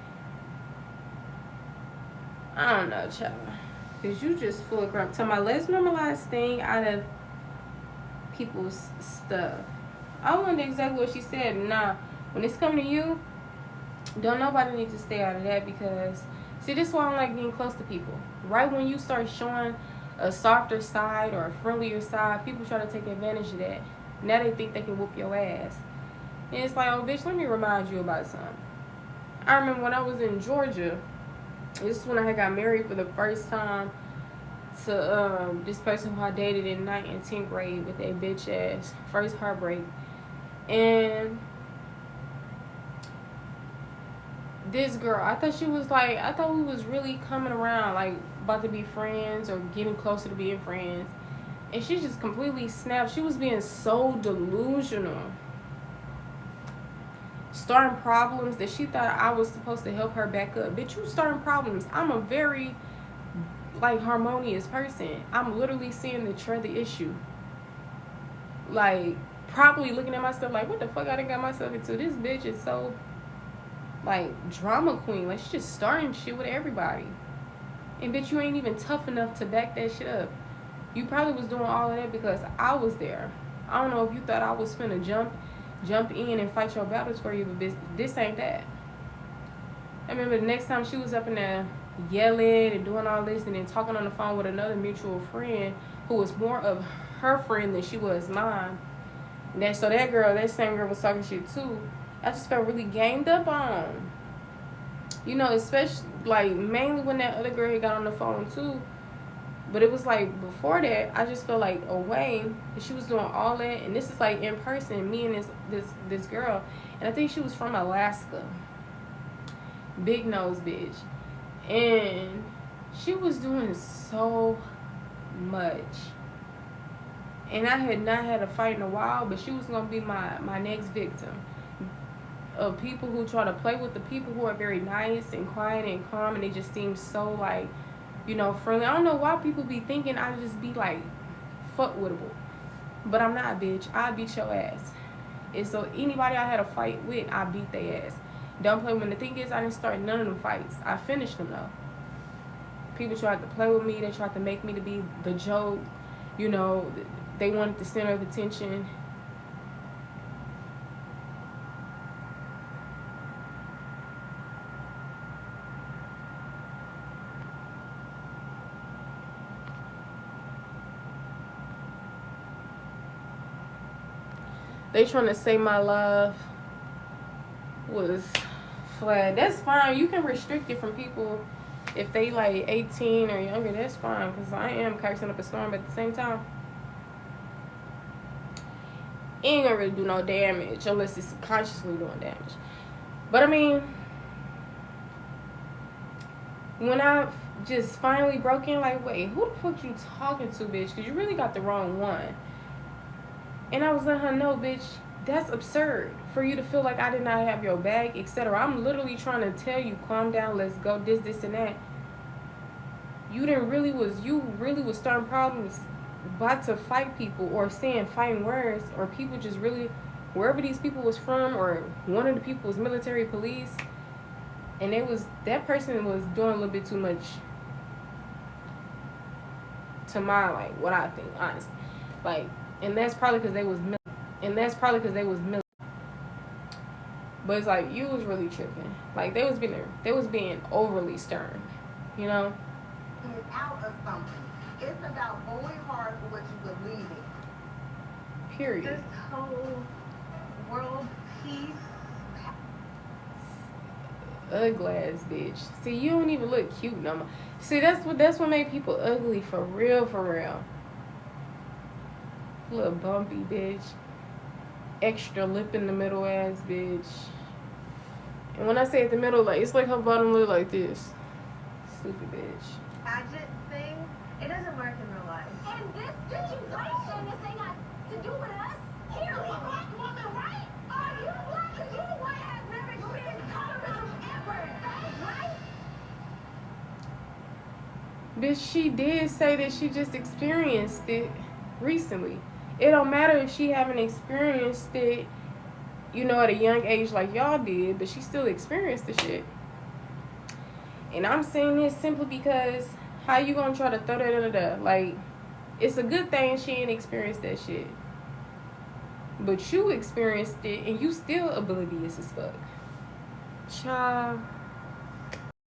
I don't know, child. Because you just full of crap. Talking about, let's normalize staying out of people's stuff. I wonder exactly what she said. Nah, when it's coming to you, don't nobody need to stay out of that because, see, this is why I don't like getting close to people. Right when you start showing a softer side or a friendlier side, people try to take advantage of that. Now they think they can whoop your ass. And it's like, oh, bitch, let me remind you about something. I remember when I was in Georgia, this is when I had got married for the first time to this person who I dated in 9th and 10th grade with that bitch ass. First heartbreak. And this girl, I thought we was really coming around, like about to be friends or getting closer to being friends. And she just completely snapped. She was being so delusional. Starting problems that she thought I was supposed to help her back up. Bitch, you starting problems. I'm a very, like, harmonious person. I'm literally seeing the trend, the issue. Like, probably looking at myself like, what the fuck I done got myself into? This bitch is so, like, drama queen. Like, she's just starting shit with everybody. And bitch, you ain't even tough enough to back that shit up. You probably was doing all of that because I was there. I don't know if you thought I was finna jump in and fight your battles for you, but bitch, this ain't that. I remember the next time she was up in there yelling and doing all this and then talking on the phone with another mutual friend who was more of her friend than she was mine. So that same girl was talking shit too. I just felt really gamed up on. You know, especially, like, mainly when that other girl had got on the phone too. But it was like before that, I just felt like away. And she was doing all that, and this is like in person, me and this girl, and I think she was from Alaska. Big nose bitch, and she was doing so much. And I had not had a fight in a while, but she was gonna be my next victim. of people who try to play with the people who are very nice and quiet and calm, and they just seem so like, you know, friendly. I don't know why people be thinking I just be like fuck wittable, but I'm not, bitch. I beat your ass. And so anybody I had a fight with, I beat their ass. Don't play. When the thing is, I didn't start none of them fights. I finished them though. People tried to play with me. They tried to make me to be the joke. You know, they wanted the center of attention. They trying to say my love was flat. That's fine. You can restrict it from people if they like 18 or younger. That's fine, because I am cursing up a storm, but at the same time, it ain't gonna really do no damage unless it's consciously doing damage. But I mean, when I just finally broke in, like, wait, who the fuck you talking to, bitch? Because you really got the wrong one. And I was letting her know, bitch, that's absurd for you to feel like I did not have your back, etc. I'm literally trying to tell you, calm down, let's go, this, and that. You really was starting problems, about to fight people or saying fighting words, or people just really, wherever these people was from, or one of the people was military police, and that person was doing a little bit too much to my, like, what I think, honestly. Like, and that's probably because they was military. But it's like, you was really tripping. Like, they was being overly stern, you know? It's out of something. It's about going hard for what you believe in. Period. This whole world peace. Ugly ass bitch. See, you don't even look cute no more. See, that's what made people ugly, for real, for real. Little bumpy bitch. Extra lip in the middle ass bitch. And when I say at the middle, like, it's like her bottom lip like this. Stupid bitch. Pageant thing, it doesn't work in real life. And this situation, this ain't got to do with us. Here, we black woman, right? Are you black? Because you the one that has never experienced colorism ever, right? Bitch, she did say that she just experienced it recently. It don't matter if she haven't experienced it, you know, at a young age like y'all did, but she still experienced the shit. And I'm saying this simply because how you gonna try to throw that under the, like, it's a good thing she ain't experienced that shit. But you experienced it and you still oblivious as fuck. Child.